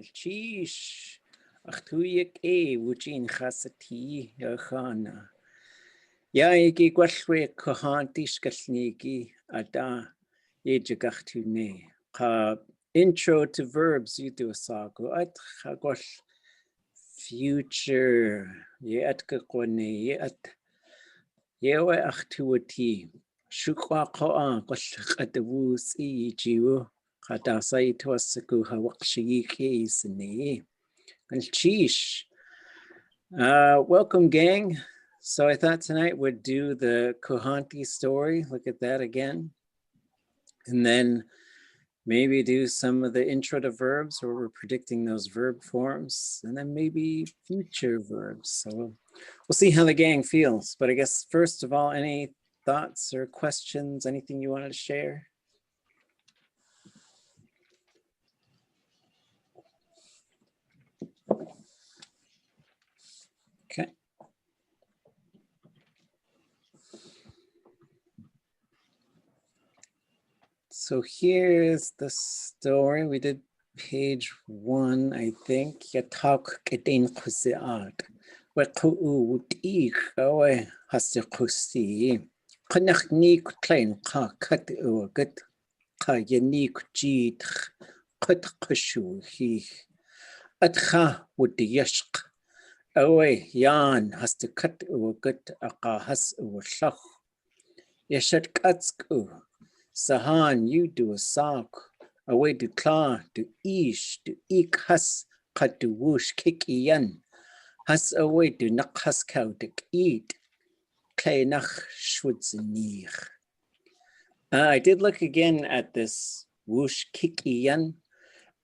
Sheesh. Achtuik e wujin chasati yachana. Yaigi gwallwe Kuhaantí skalnigi ada yejagachtune. Ka intro to verbs you do a sago at chagwall future ye at kakone ye at yewe achtuati. Shukwa koa gwall at the woos e jiwo. Kada sai to a sagu hawakshiki sine. And sheesh. Welcome, gang. So I thought tonight we'd do the Kuhaantí story. Look at that again. And then maybe do some of the intro to verbs where we're predicting those verb forms, and then maybe future verbs. So we'll see how the gang feels. But I guess first of all, any thoughts or questions, anything you wanted to share? Okay. So here's the story. We did page 1, I think. Yatak kedin kusiat. Weku'u ik awe hasikusi. Kanach ni klein ka kat uagat. Ka yanik jid kat kushu hi. Atcha would the yashk. Awe yan has to cut uagat aka has uashach. Yashat katsku. Sahan, you do a sock, away to claw, to ish, to eek has, cut to woosh, kick ian, has away to nak has cow to eat, clay nach schwutzenich. I did look again at this woosh, kick ian,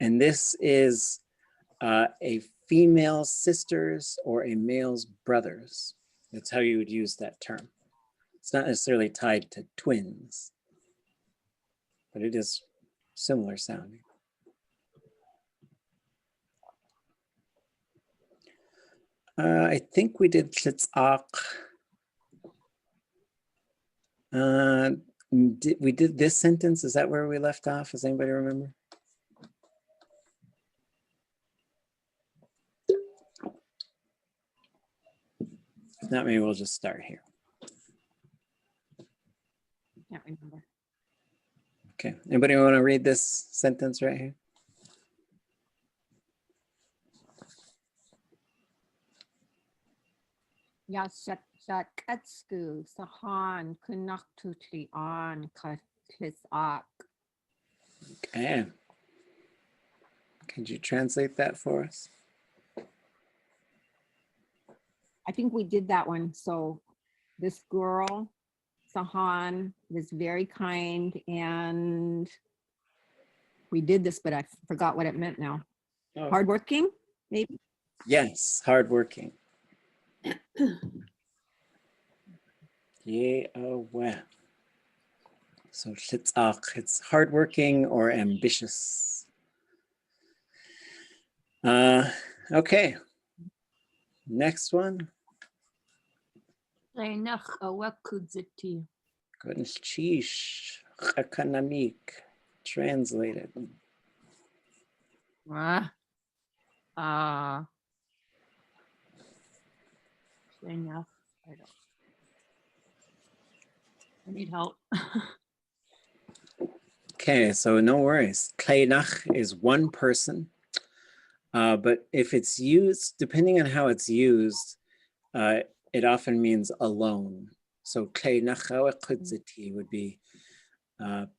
and this is a female's sisters or a male's brothers. That's how you would use that term. It's not necessarily tied to twins, but it is similar sounding. I think we did ʼadudli.átk. We did this sentence. Is that where we left off? Does anybody remember? If not, maybe we'll just start here. Can't remember. Okay, anybody want to read this sentence right here? Yashakatsku sahan kunaktutli on ʼadudli.átk. Okay. Could you translate that for us? I think we did that one. So this girl, Sahan, was very kind, and we did this, but I forgot what it meant now. Oh. Hardworking, maybe? Yes, hardworking. Yeah, oh wow. So it's hardworking or ambitious. Okay. Next one. Translated. I need help. Okay, so no worries. Kleinach is one person, but if it's used, depending on how it's used, it often means alone. So kleinach would be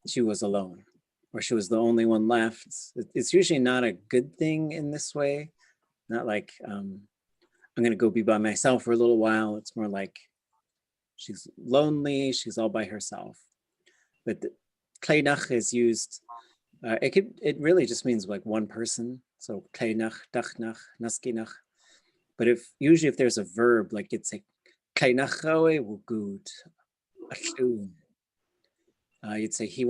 she was alone, or she was the only one left. It's usually not a good thing in this way. Not like I'm gonna go be by myself for a little while. It's more like she's lonely, she's all by herself. But kleinach is used, it really just means like one person. So kleinach, dachnach, naskinach. But usually if there's a verb, like it's like kleinach good. You'd say he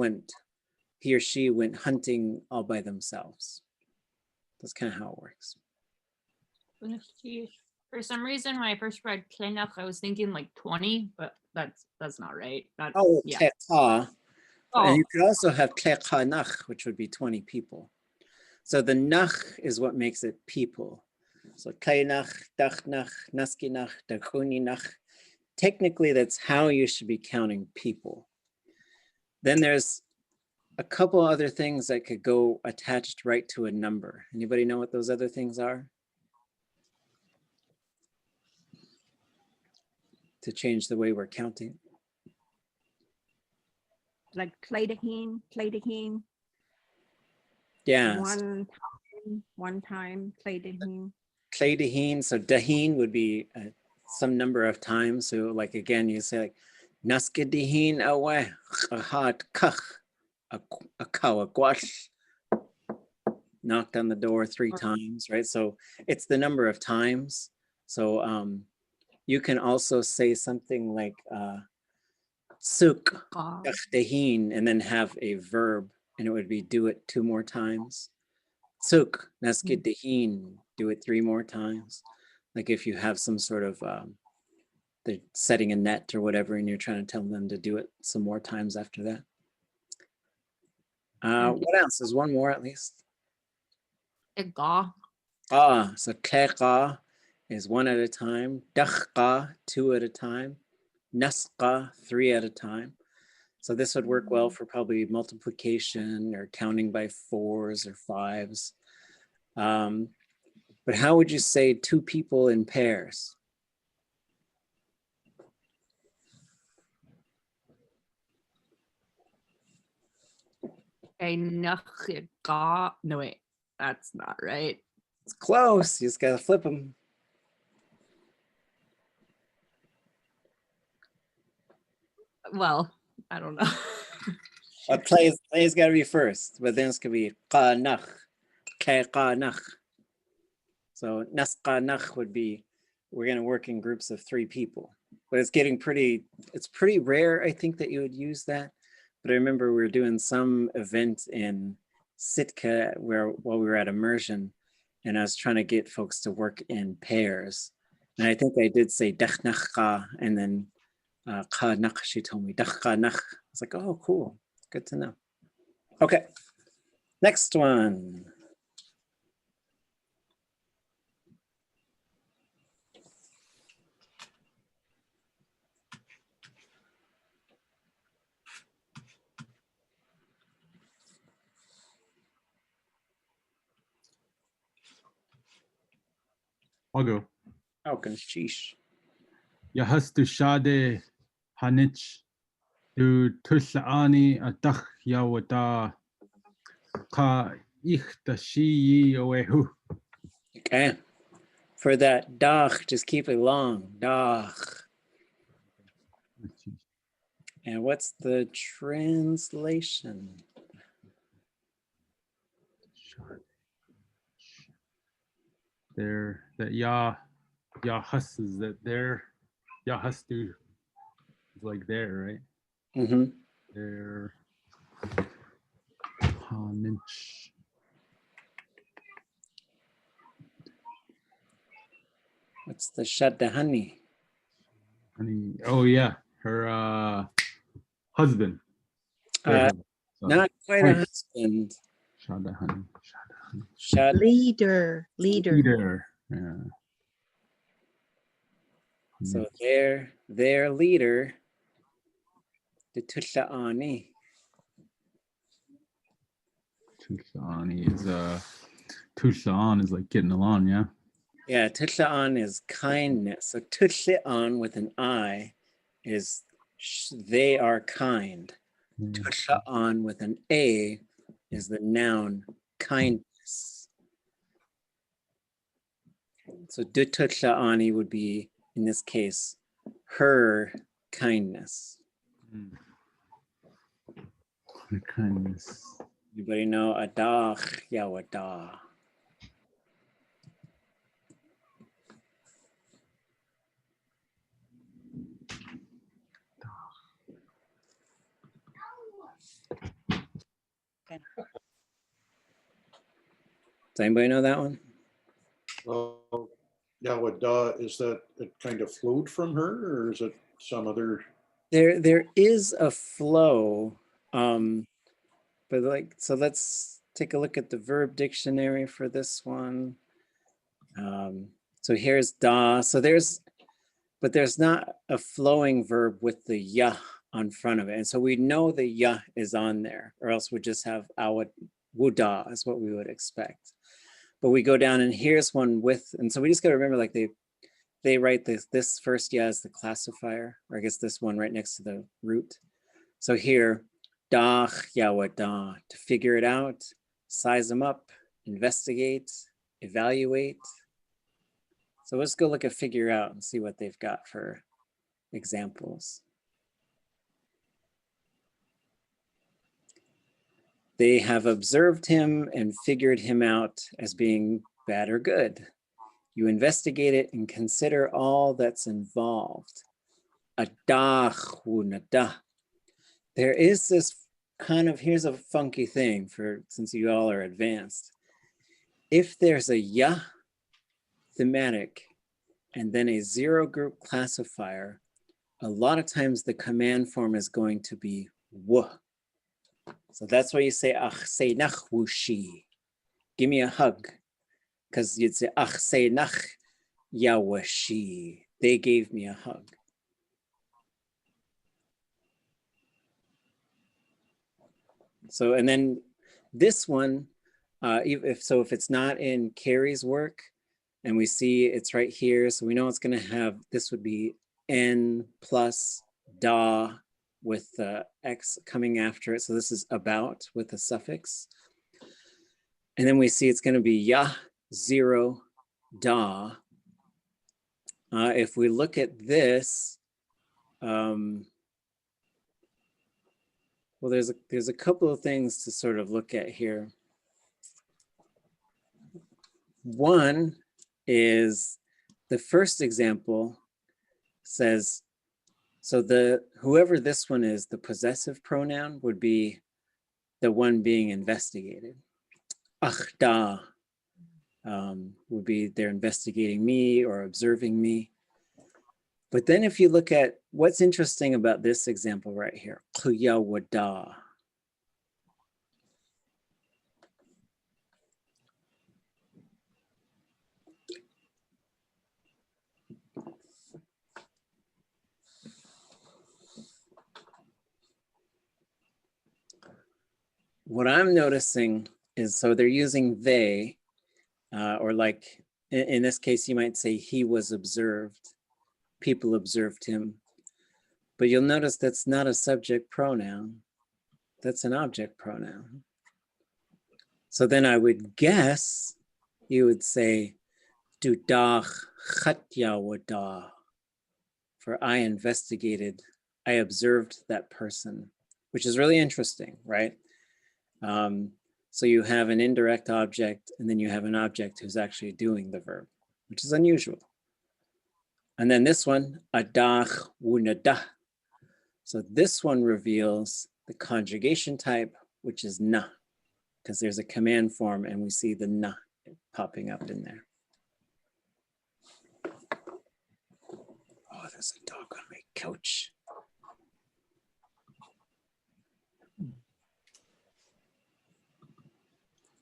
or she went hunting all by themselves. That's kind of how it works. For some reason, when I first read Tlingit, I was thinking like 20, but that's not right. Yeah. And you could also have Tlekhanach, which would be 20 people. So the nach is what makes it people. So kainach, dachnach, naskinach, dachuninach. Technically, that's how you should be counting people. Then there's a couple other things that could go attached right to a number. Anybody know what those other things are? To change the way we're counting. Like Tlingit. Yeah. One time, Tlingit. Kleidaheen, so dahin would be some number of times. So like, again, you say like, naskedihin awe, chahad kach, a kawakwash, knocked on the door 3 times, right? So it's the number of times. So you can also say something like suk, dahin, and then have a verb, and it would be do it 2 more times. Suk, naskedihin, do it 3 more times. Like if you have some sort of, they're setting a net or whatever, and you're trying to tell them to do it some more times after that. What else? There's one more at least. Ega. So teqa is 1 at a time. Dachqa, 2 at a time. Nasqa, 3 at a time. So this would work well for probably multiplication or counting by 4s or 5s. But how would you say 2 people in pairs? No, wait, that's not right. It's close. You just gotta flip them. Well, I don't know. Play's gotta be first, but then it's gonna be qanach, qanach. So nasqanach would be, we're gonna work in groups of 3 people. But it's pretty rare, I think, that you would use that. But I remember we were doing some event in Sitka while we were at immersion, and I was trying to get folks to work in pairs. And I think I did say dachnachqa, and then qanach, she told me dachqanach. I was like, oh, cool, good to know. Okay, next one. I'll go. Oh, sheesh. Yahastu shade hanich du tusla'ani atach yawata ka ichta shi oehu. Okay. For that dach, just keep it long. Dach. And what's the translation? There, that Yahus is that there. Yahastu is like there, right? Mm-hmm. There. Hanich. What's the shadahani? Honey. Oh yeah, her husband. Not quite a husband. Shadahani. Leader. Leader. Yeah. So their leader, the Tusha'ani. Tusha'ani is Tusha'an is like getting along, yeah. Yeah, Tusha'an is kindness. So Tusha'an with an I is they are kind. Tusha'an with an A is the noun kindness. So Tusha'ani would be, in this case, her kindness. Her kindness. Anybody know adach yawada? Does anybody know that one? Yawada, is that it kind of flowed from her, or is it some other? There is a flow, but like, so let's take a look at the verb dictionary for this one. So here's da. So but there's not a flowing verb with the ya on front of it. And so we know the ya is on there, or else we just have our wuda is what we would expect. But we go down and here's one with, and so we just got to remember, like they write this first ya as the classifier, or I guess this one right next to the root. So here, da yawa da, to figure it out, size them up, investigate, evaluate. So let's go look at figure out and see what they've got for examples. They have observed him and figured him out as being bad or good. You investigate it and consider all that's involved. There is this kind of, here's a funky thing since you all are advanced. If there's a ya thematic and then a zero group classifier, a lot of times the command form is going to be w. So that's why you say, ach seinach wushi, give me a hug. Because you'd say, ach seinach yawashi, they gave me a hug. So, and then this one, if it's not in Carrie's work, and we see it's right here, so we know it's going to have, this would be n plus da with the x coming after it. So this is about with a suffix. And then we see it's going to be ya, 0, da. If we look at this, well, there's a couple of things to sort of look at here. One is the first example says, so whoever this one is, the possessive pronoun would be the one being investigated. Ach da would be they're investigating me or observing me. But then if you look at what's interesting about this example right here, Kuya wada. What I'm noticing is, so they're using they, or like in this case, you might say he was observed, people observed him. But you'll notice that's not a subject pronoun, that's an object pronoun. So then I would guess you would say, Dudach chatya wada, for I investigated, I observed that person, which is really interesting, right? So you have an indirect object, and then you have an object who's actually doing the verb, which is unusual. And then this one, adach wunadah. So this one reveals the conjugation type, which is na, because there's a command form and we see the na popping up in there. Oh, there's a dog on my couch.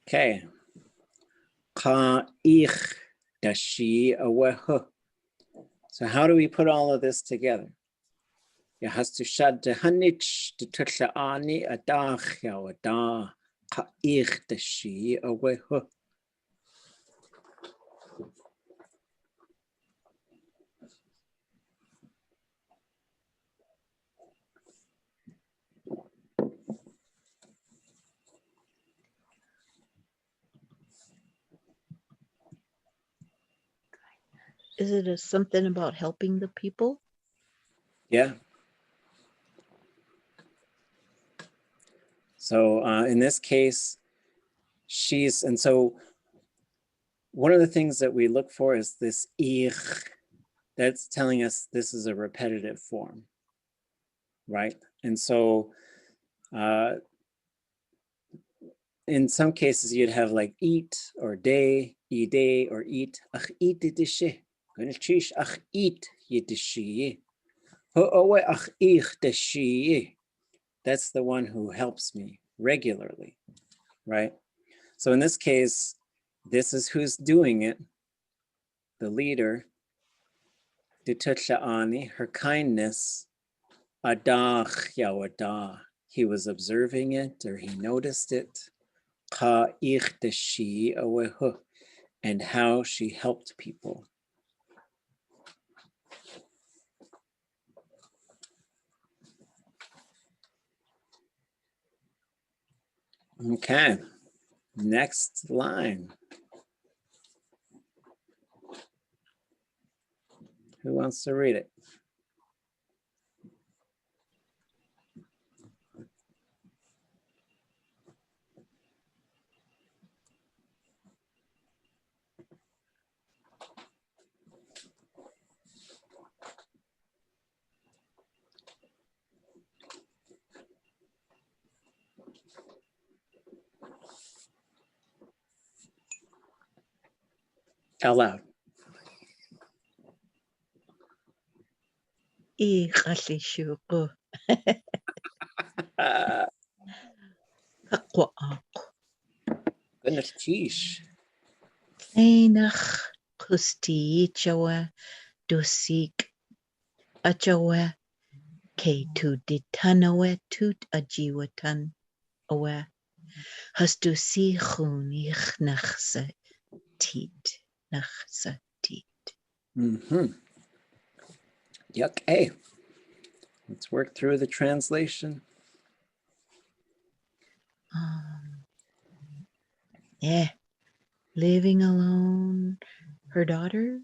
Okay. Ka'ich dashi awehu. So how do we put all of this together? Has to shad de hanich de tutlaani adach yawada ka'ich dashi awehu. Is it something about helping the people? Yeah. So in this case, and so one of the things that we look for is this ich, that's telling us this is a repetitive form, right? And so in some cases you'd have like eat or day, ide or eat, ach eat didishe, gönchish ach eat yidishi, ho'owe ach ich deshi. That's the one who helps me regularly, right? So in this case, this is who's doing it, the leader. Ditutla'ani, her kindness. Adach yawada, he was observing it or he noticed it. Ka ichdashi awehu, and how she helped people. Okay, next line. Who wants to read it? Out loud. Iqalishuqu kaqwa'aq Goodness, sheesh. Einach kustiichawa dusik achawa ke tu ditanawe tut ajiwatan awa hastusi khunich nachsa tit. Yuck. Hey, let's work through the translation. Yeah, living alone, her daughter.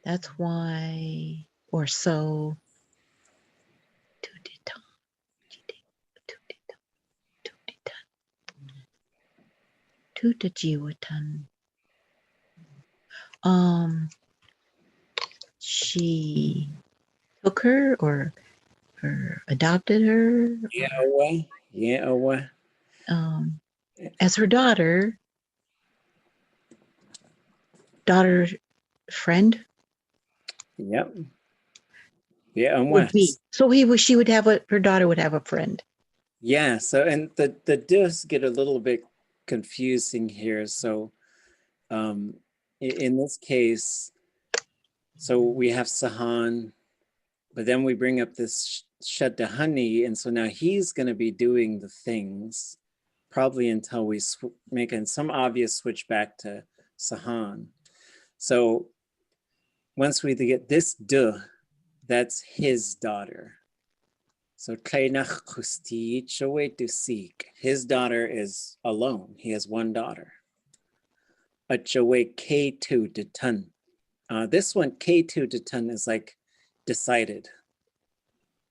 That's why, or so. Tutajiwatan. She took her or adopted her Yeah. as her daughter friend. Yep. Yeah, and Would be. So she would have her daughter would have a friend. Yeah, so and the does get a little bit confusing here. So in this case, so we have Sahan, but then we bring up this Shaddahani, and so now he's going to be doing the things probably until we make some obvious switch back to Sahan. So once we get this duh, that's his daughter. So Tlingit Kusti Chowe Dusik. His daughter is alone. He has one daughter. A Chowe K2 Detun. This one, K2 Detun, is like decided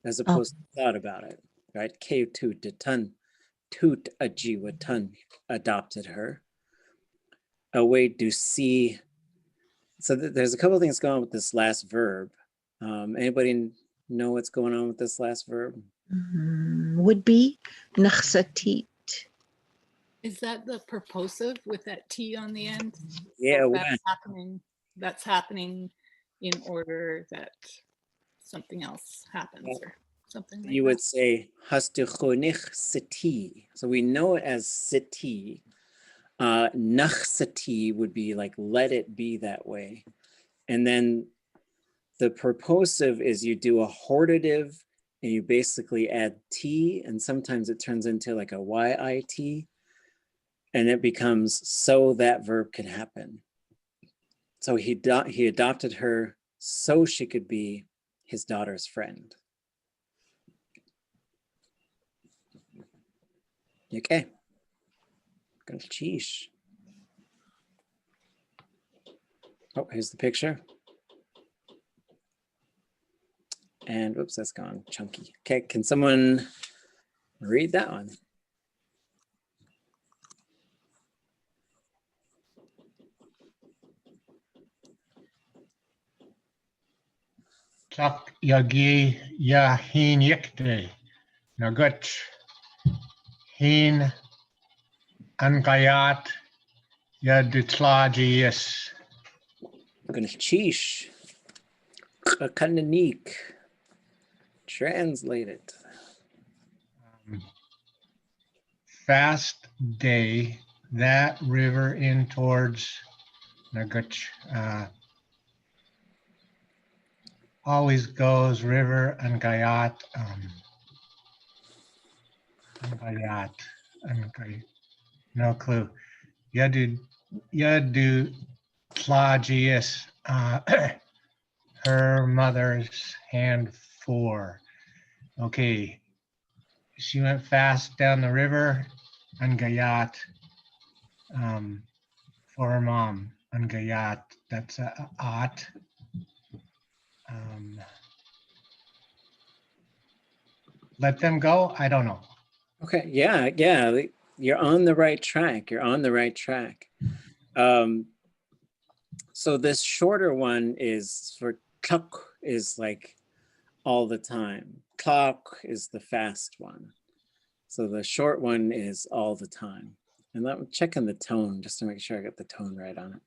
as opposed to thought about it, right? K2 Detun. Tut Ajiwatun adopted her. Away Dusi. So there's a couple of things going on with this last verb. Anybody know what's going on with this last verb? Would be nachsatit. Is that the purposive with that T on the end? Yeah, So that's happening in order that something else happens or something like you that. would say hastuchonich siti. So we know it as siti. Nachsati would be like let it be that way. And then the purposive is you do a hortative and you basically add T, and sometimes it turns into like a YIT, and it becomes so that verb can happen. So he adopted her so she could be his daughter's friend. Okay. Sheesh. Oh, here's the picture. And whoops, that's gone chunky. Okay, can someone read that one? Tak yagi ya hin yekte nagut hin angayat ya ditlaji yes. Gonna sheesh. Kananik. Translate it. fast day, that river in towards Naguch, always goes river and Gayat, no clue. Yadu Tlagius, her mother's hand 4. Okay, she went fast down the river and Gayat, for her mom and Gayat. That's art. Let them go. I don't know. Okay, yeah, you're on the right track. You're on the right track. So this shorter one is for tluk is like all the time. Tlak is the fast one. So the short one is all the time. And I'm checking the tone just to make sure I got the tone right on it.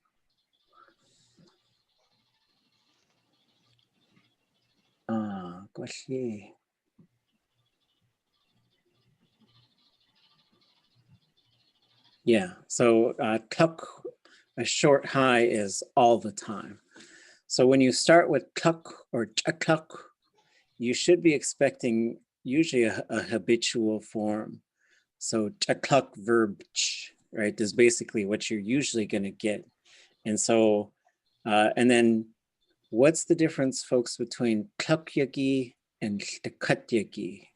Goshi. Yeah, so tluk, a short high is all the time. So when you start with tluk or tluk, you should be expecting usually a habitual form. So tluk verb ch, right, is basically what you're usually going to get. And so, and then what's the difference, folks, between tlukyagi and tlkatyagi?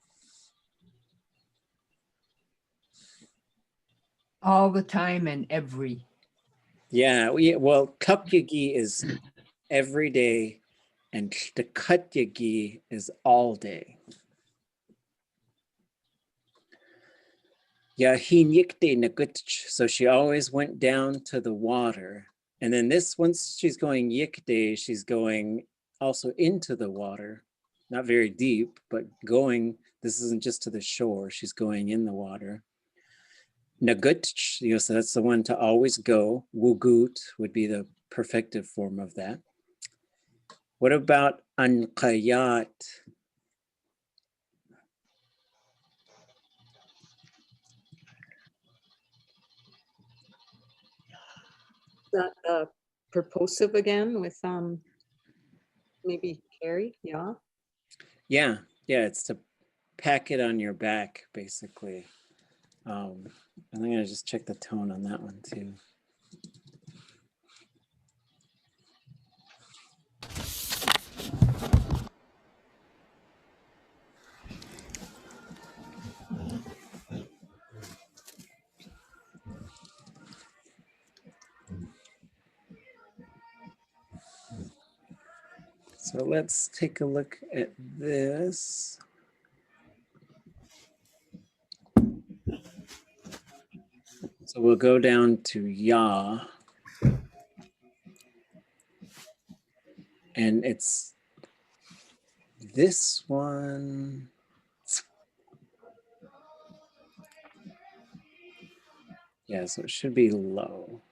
All the time and every. Yeah, well, tlukyagi is every day and tlkatyagi is all day. Yahinyikte nagutch, so she always went down to the water. And then this, once she's going yikde, she's going also into the water, not very deep, but going, this isn't just to the shore, she's going in the water. Nagutch, so that's the one to always go. Wugut would be the perfective form of that. What about anqayat? That purposive again with maybe carry, yeah. Yeah, it's to pack it on your back, basically. And I'm gonna just check the tone on that one too. So let's take a look at this. So we'll go down to ya. And it's this one. Yeah, so it should be low.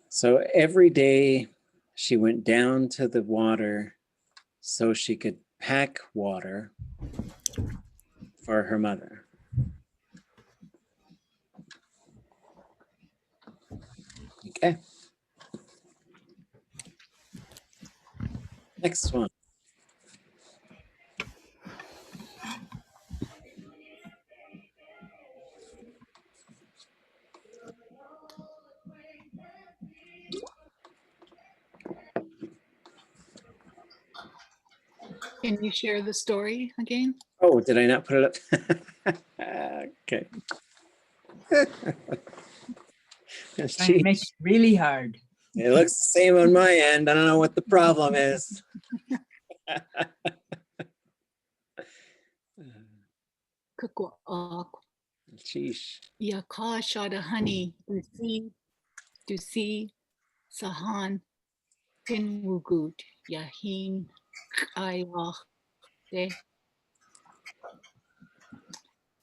So every day she went down to the water so she could pack water for her mother. Okay. Next one. Can you share the story again? Oh, did I not put it up? Okay. Trying to make it really hard. It looks the same on my end. I don't know what the problem is. Sheesh. Yaka shada honey, dusi, sahan, pinwugut, yahin, ayah.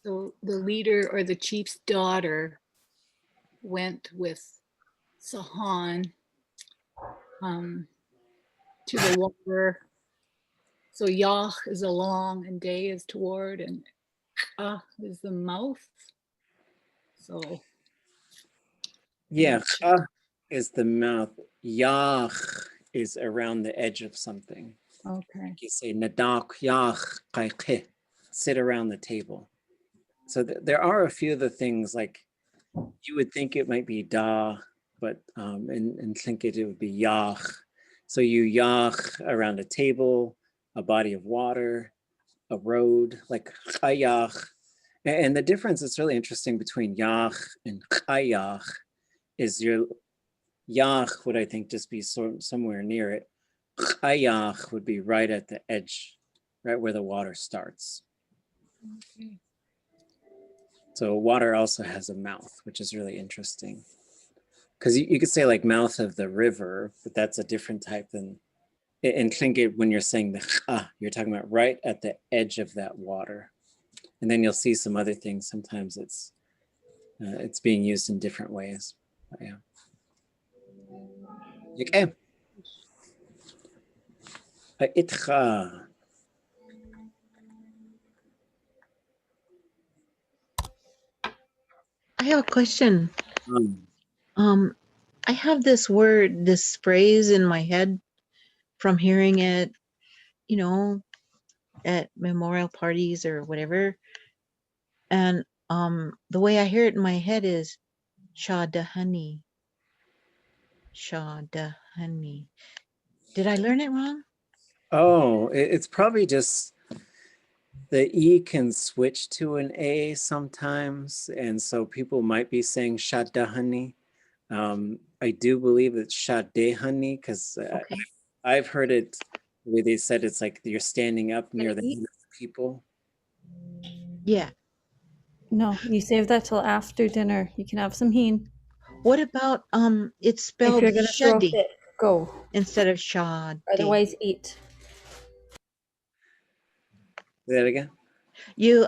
So the leader or the chief's daughter went with Sahan to the water So yah is along and day is toward and is the mouth. So Yeah, check. is the mouth. Yach is around the edge of something. Okay. You say nadak yach qayqih, sit around the table. So there are a few of the things like you would think it might be da, but in Tlingit it would be yach. So you yach around a table, a body of water, a road, like chayach. And the difference is really interesting between yach and chayach is your yach would I think just be somewhere near it. Chayach would be right at the edge, right where the water starts. Okay. So water also has a mouth, which is really interesting. Because you could say like mouth of the river, but that's a different type than in Tlingit when you're saying the you're talking about right at the edge of that water. And then you'll see some other things. Sometimes it's being used in different ways. But yeah. Okay. Itcha. I have a question. I have this word, this phrase in my head from hearing it, you know, at memorial parties or whatever. And the way I hear it in my head is Shadahani. Shadahani. Did I learn it wrong? Oh, it's probably just the E can switch to an A sometimes. And so people might be saying Shadahani. I do believe it's Shadehani because Okay. I've heard it the way they said it's like you're standing up near the eat? people. Yeah. No, you save that till after dinner. You can have some heen. What about it's If spelled you're gonna throw a Shadi fit, go. instead of Shadi? Otherwise, eat. Say that again? You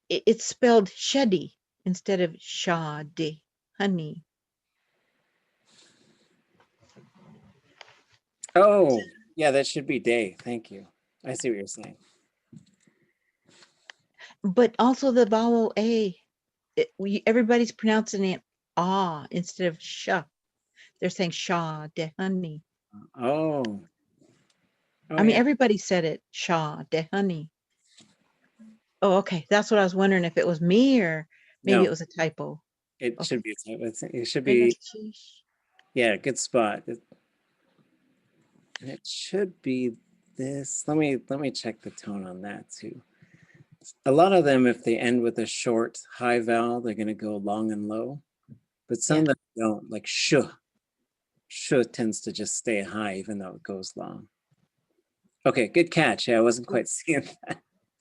it's spelled Shadi instead of Shadi. Honey. Oh, yeah, that should be day. Thank you. I see what you're saying. But also the vowel A. Everybody's pronouncing it ah instead of sha. They're saying sha de honey. Oh. I mean, Yeah. everybody said it, sha de honey. Oh, okay. That's what I was wondering if it was me or maybe No, it was a typo. it Okay. should be. It should be. Yeah, good spot. It should be this. Let me check the tone on that too. A lot of them, if they end with a short high vowel, they're going to go long and low. But some that don't, like sh. Sh tends to just stay high even though it goes long. Okay, good catch. Yeah, I wasn't quite seeing that.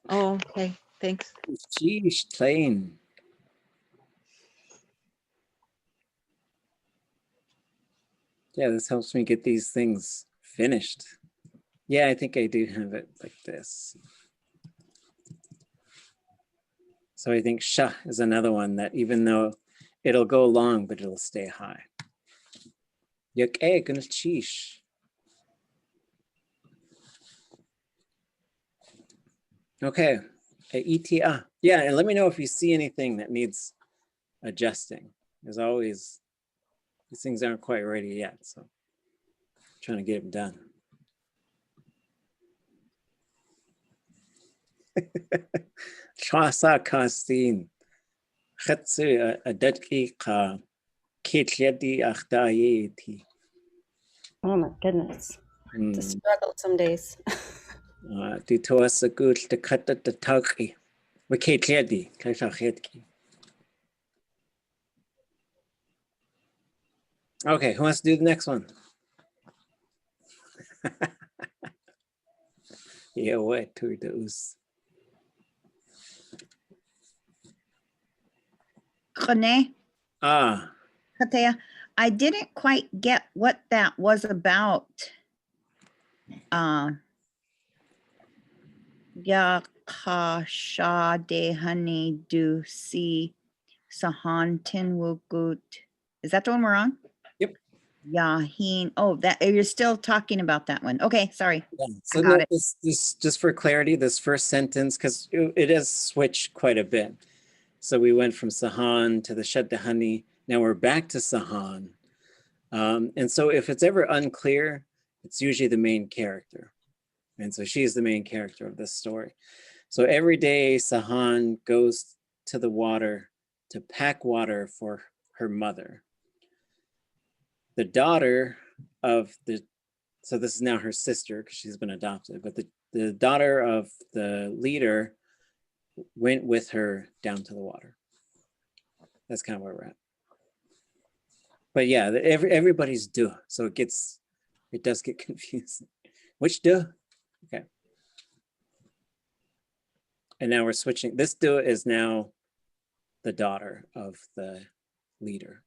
Oh, okay. Thanks. Sheesh, plain. Yeah, this helps me get these things finished. Yeah, I think I do have it like this. So I think sha is another one that even though it'll go long, but it'll stay high. Sheesh. Okay, ETA. Yeah, and let me know if you see anything that needs adjusting. As always, these things aren't quite ready yet, so I'm trying to get them done. Chasa kastin. Khatsu ʼadudli.átk ʼadudli.átk. Oh my goodness. To struggle some days. Dito sa gul te kata te tauki. Wakatliadi, kaisachetki. Okay, who wants to do the next one? Yeah, what to those? René, Ah, Katea, I didn't quite get what that was about. Ya kasha de honey do si sahan tin wugut. Is that the one we're on? yep. Yahin. Oh, that you're still talking about that one. Okay, sorry. Yeah. So got no, it. this just for clarity, this first sentence, because it has switched quite a bit. So we went from Sahan to the Shaddahani. Now we're back to Sahan. And so if it's ever unclear, it's usually the main character. And so she's the main character of this story. So every day Sahan goes to the water to pack water for her mother. The daughter of the, so this is now her sister because she's been adopted, but the daughter of the leader went with her down to the water. That's kind of where we're at. But yeah, everybody's duh, so it does get confusing. Which duh? Okay. And now we're switching. This duh is now the daughter of the leader.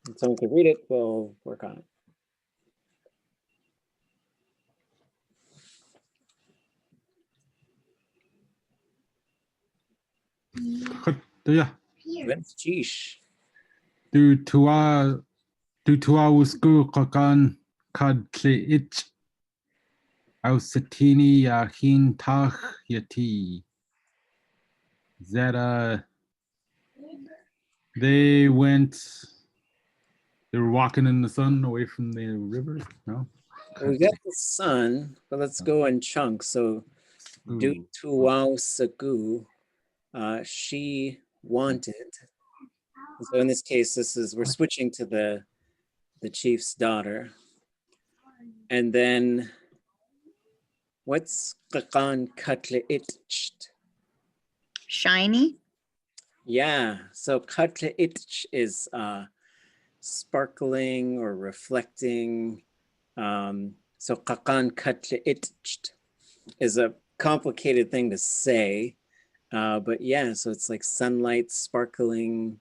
If someone could read it, we'll work on it. Yeah. That's Jeesh. Du tua usku kakan kad tleit ausatini yahin tach yati. That they were walking in the sun away from the river. No. Well, we got the sun, but let's go in chunks. So du tuau sagu, she wanted. So in this case, we're switching to the chief's daughter. And then what's qakan katle itcht? Shiny. Yeah, so katle itch is sparkling or reflecting. So qakan katle itcht is a complicated thing to say. But yeah, so it's like sunlight sparkling.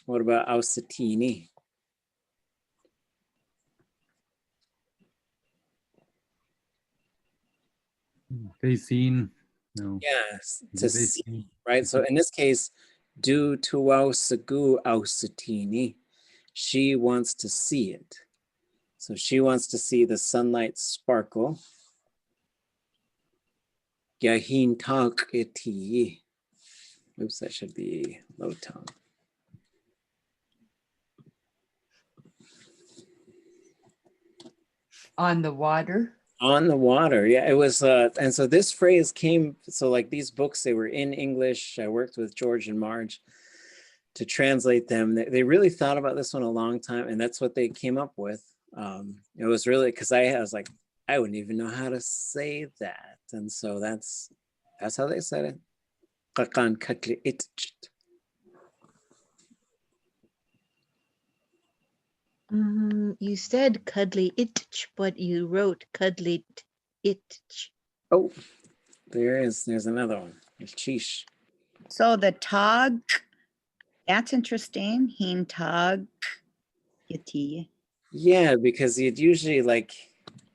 What about ausatini? They seen. No. Yes, to They see, seen. right? So in this case, du tuau sagu ausatini. She wants to see it. So she wants to see the sunlight sparkle. Yahin tak iti. Oops, that should be low tone. On the water. On the water, yeah, it was, and so this phrase came, so like these books, they were in English. I worked with George and Marge to translate them. They really thought about this one a long time, and that's what they came up with. It was really, because I was like, I wouldn't even know how to say that. And so that's how they said it. Qakan katli itcht. You said cuddly itch, but you wrote cuddly itch. Oh, there's another one. It's Cheesh. So the tog, that's interesting. Hin tog yati. Yeah, because you'd usually like,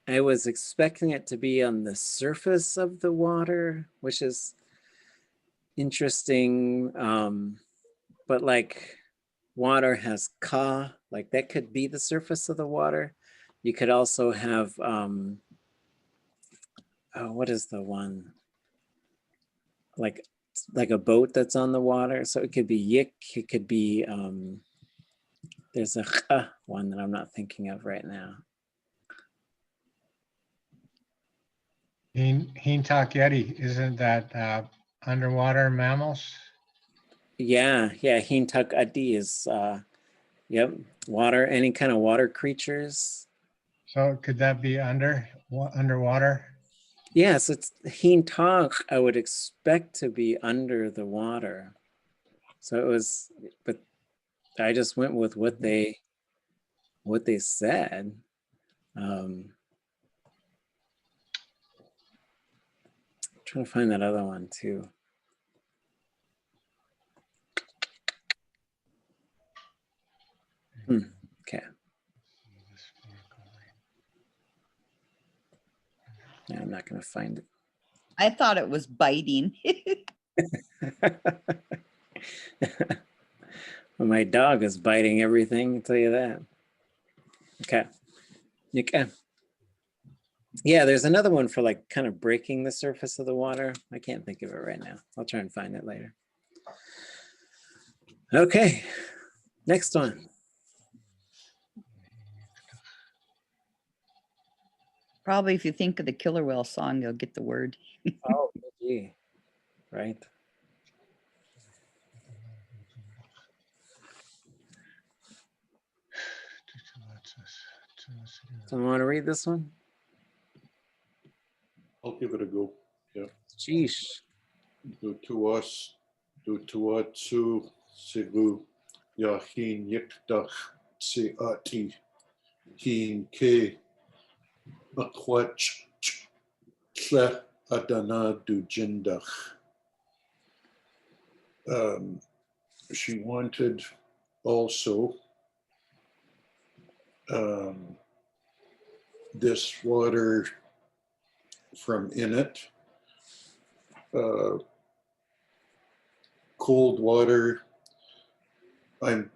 I was expecting it to be on the surface of the water, which is interesting. But like water has ka, like that could be the surface of the water. You could also have, oh, what is the one? Like a boat that's on the water. So it could be yik, it could be, there's a one that I'm not thinking of right now. Hintak Yeti, isn't that underwater mammals? Yeah, Hintak Adi is, yep, water, any kind of water creatures. So could that be underwater? Yes, it's Hintak, I would expect to be under the water. So it was, but I just went with what they said. Trying to find that other one too. Okay. Yeah, I'm not going to find it. I thought it was biting. My dog is biting everything, I'll tell you that. Okay. Okay. Yeah, there's another one for like kind of breaking the surface of the water. I can't think of it right now. I'll try and find it later. Okay, next one. Probably if you think of the Killer Whale song, you'll get the word. Oh, gee. Right. Someone want to read this one? I'll give it a go. Yeah. Sheesh. Do to us, do to atsu sigu yahin yikdach si ati hin ke akwach tle adana du jindach. She wanted also this water from in it, cold water. I'm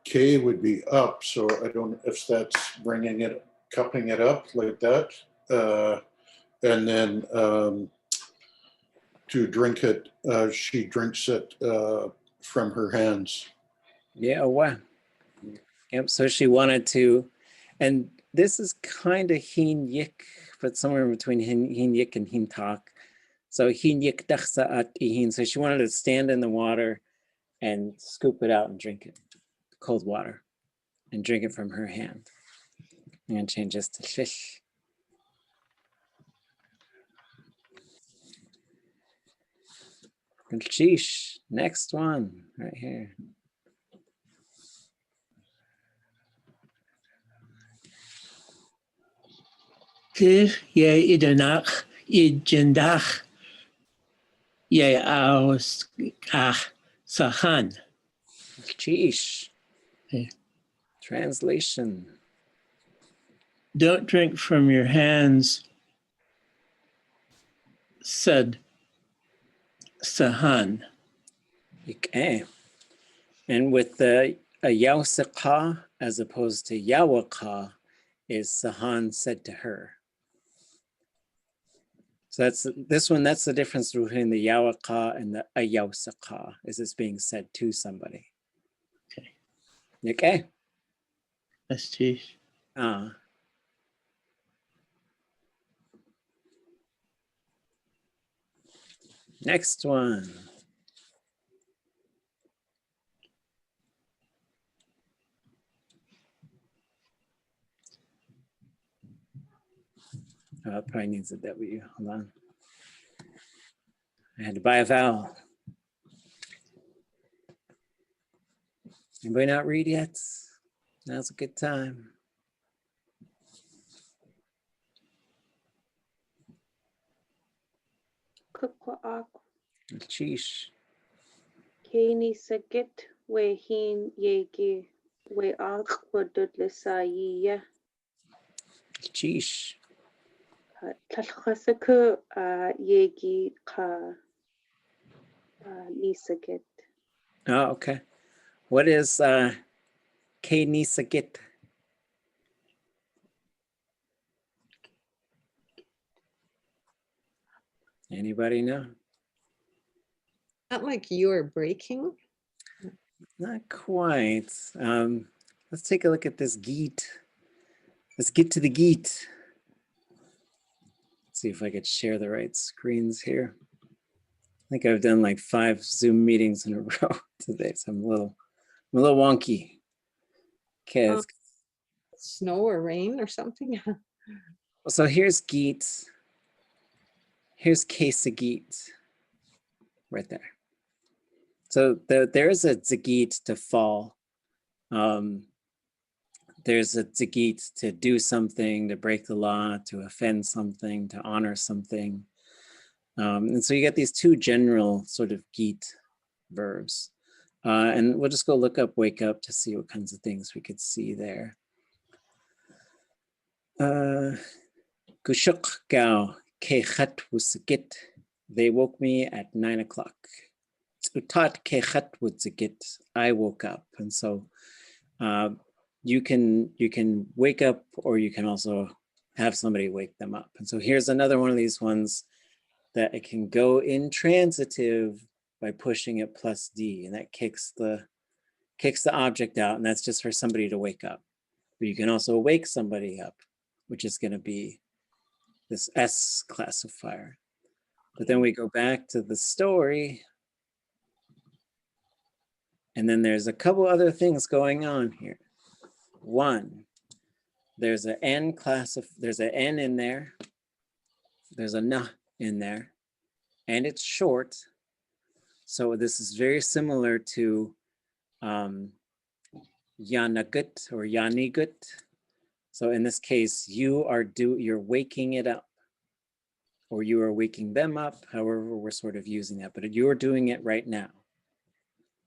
K would be up, so I don't know if that's bringing it, cupping it up like that, and then to drink it, she drinks it from her hands. Yeah, wow. Yep, so she wanted to, and this is kind of hin yik, but somewhere between hin yik and hin tak. So hin yik dachsa at ihin. So she wanted to stand in the water and scoop it out and drink it, cold water, and drink it from her hand. I'm gonna change this to shish. And sheesh, next one right here. Tyr ye idanach idjendach ye aus sahan. Sheesh. Okay. Translation. Don't drink from your hands, said Sahan. Okay. And with the a yausaka as opposed to yawaka is Sahan said to her. So that's this one, that's the difference between the yawaka and the ayausaka, is it's being said to somebody. Okay. Okay. That's cheese. Next one. Oh, it probably needs a W. Hold on. I had to buy a vowel. Anybody not read yet? Now's a good time. Sheesh. Kani sakit we hin yegi we a'adudli Sheesh. Talhasaku yegi ka nisakit. Oh, okay. What is Nisagit? Anybody know? Not like you are breaking. Not quite. Let's take a look at this geet. Let's get to the geet. Let's see if I could share the right screens here. I think I've done like 5 Zoom meetings in a row today, so I'm a little wonky. Okay. Snow or rain or something. So here's geet. Here's Kesagit right there. So there is a zagit to fall. There's a zagit to do something, to break the law, to offend something, to honor something. And so you get these 2 general sort of geet verbs. And we'll just go look up wake up to see what kinds of things we could see there. Kushuk gao ke khat wusagit. They woke me at 9 o'clock. ʼadudli.átk, I woke up. And so you can wake up, or you can also have somebody wake them up. And so here's another one of these ones that it can go intransitive by pushing it plus D, and that kicks the object out, and that's just for somebody to wake up. But you can also wake somebody up, which is going to be this S classifier. But then we go back to the story, and then there's a couple other things going on here. One, there's an N there's an N in there. There's a N in there, and it's short. So this is very similar to Yanagut or Yanigut. So in this case, you're waking it up, or you are waking them up, however we're sort of using that, but you're doing it right now.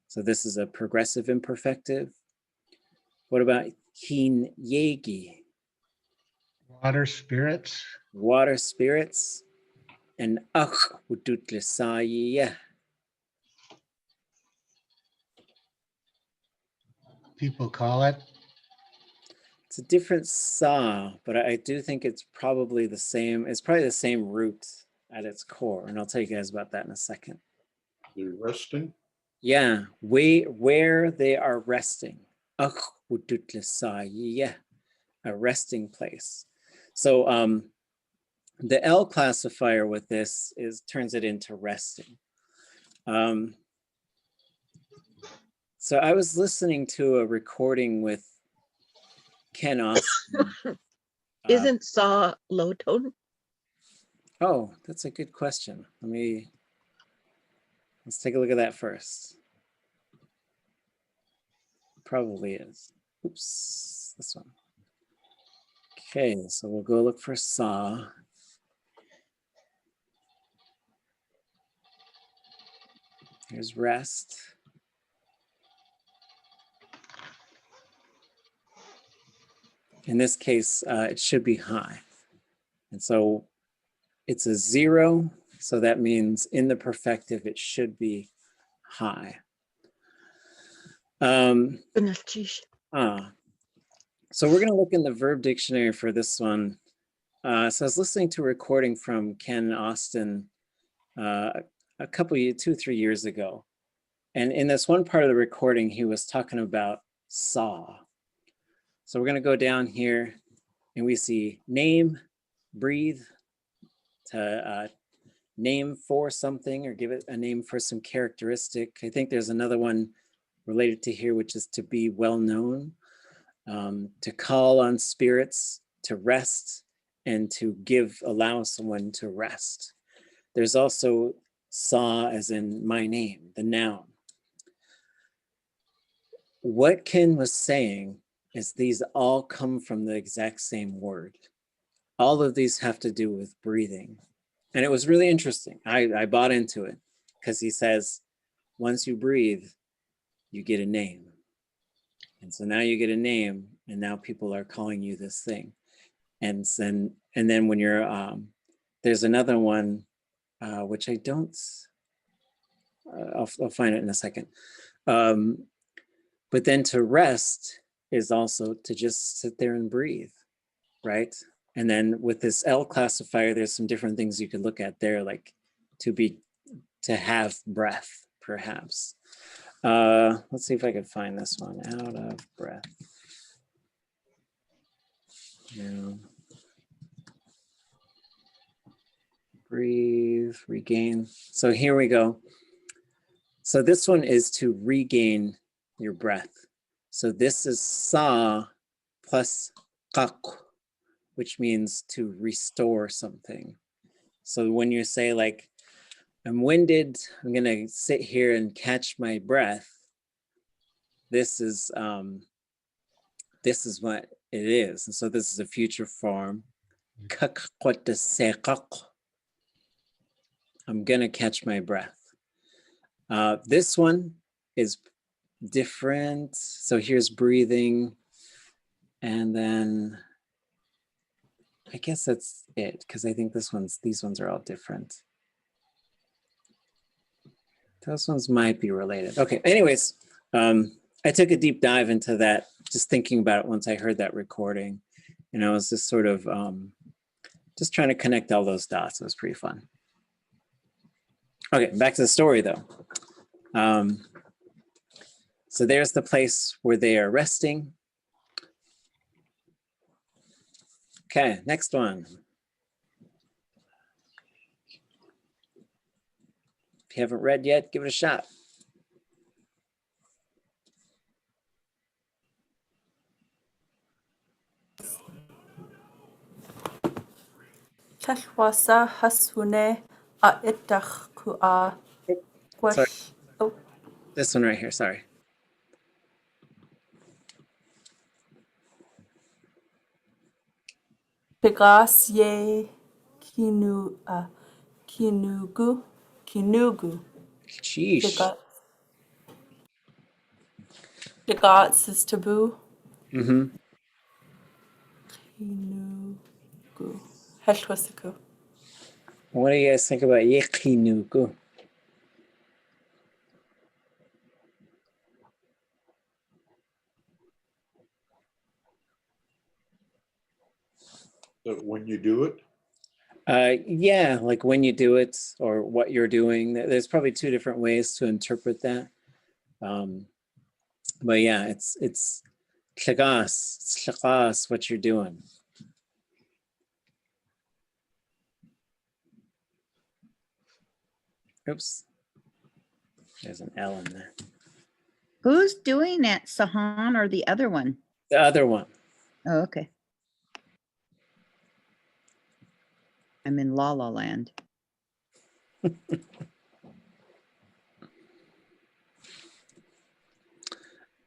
So this is a progressive imperfective. What about hin yegi? Water spirits. Water spirits. And ʼadudli.átk. People call it. It's a different sa, but I do think it's probably the same. It's probably the same root at its core. And I'll tell you guys about that in a second. They're resting? Yeah, where they are resting. ʼadudli.átk, a resting place. So the L classifier with this turns it into resting. So I was listening to a recording with Ken Austin. Isn't saw low tone? Oh, that's a good question. Let's take a look at that first. Probably is. Oops, this one. Okay, so we'll go look for saw. Here's rest. In this case, it should be high. And so it's a 0. So that means in the perfective, it should be high. So we're going to look in the verb dictionary for this one. So I was listening to a recording from Ken Austin a couple, 2-3 years ago. And in this one part of the recording, he was talking about saw. So we're going to go down here and we see name, breathe, to name for something or give it a name for some characteristic. I think there's another one related to here, which is to be well known, to call on spirits, to rest, and to allow someone to rest. There's also saw as in my name, the noun. What Ken was saying is these all come from the exact same word. All of these have to do with breathing. And it was really interesting. I bought into it because he says, once you breathe, you get a name. And so now you get a name, and now people are calling you this thing. And then when you're, there's another one, which I don't, I'll find it in a second. But then to rest is also to just sit there and breathe, right? And then with this L classifier, there's some different things you could look at there, like to have breath, perhaps. Let's see if I could find this one, out of breath. Yeah. Breathe, regain. So here we go. So this one is to regain your breath. So this is sa plus kak, which means to restore something. So when you say like, I'm winded, I'm gonna sit here and catch my breath, this is what it is. And so this is a future form. I'm gonna catch my breath. This one is different. So here's breathing. And then I guess that's it, because I think these ones are all different. Those ones might be related. Okay, anyways, I took a deep dive into that, just thinking about it once I heard that recording. And I was just sort of just trying to connect all those dots. It was pretty fun. Okay, back to the story though. So there's the place where they are resting. Okay, next one. If you haven't read yet, give it a shot. Chashwasa hasune a'itach ku'a Sorry, gwash. Oh, this one right here, sorry. Pigas ye kinugu. Sheesh. Pigas is taboo. Mm-hmm. Kinugu. Heshwasiku. What do you guys think about yekinuku? When you do it? Yeah, like when you do it or what you're doing. There's probably two different ways to interpret that. But yeah, it's tlagas, what you're doing. Oops, there's an L in there. Who's doing that, Sahan or the other one? The other one. Oh, okay. I'm in La La Land.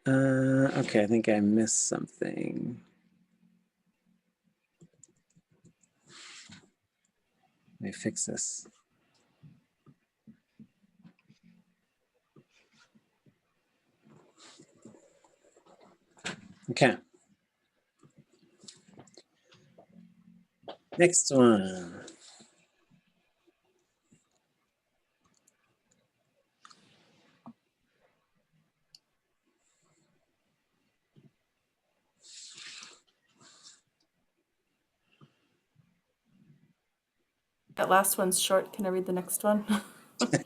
Okay, I think I missed something. Let me fix this. Okay. Next one. That last one's short. Can I read the next one? It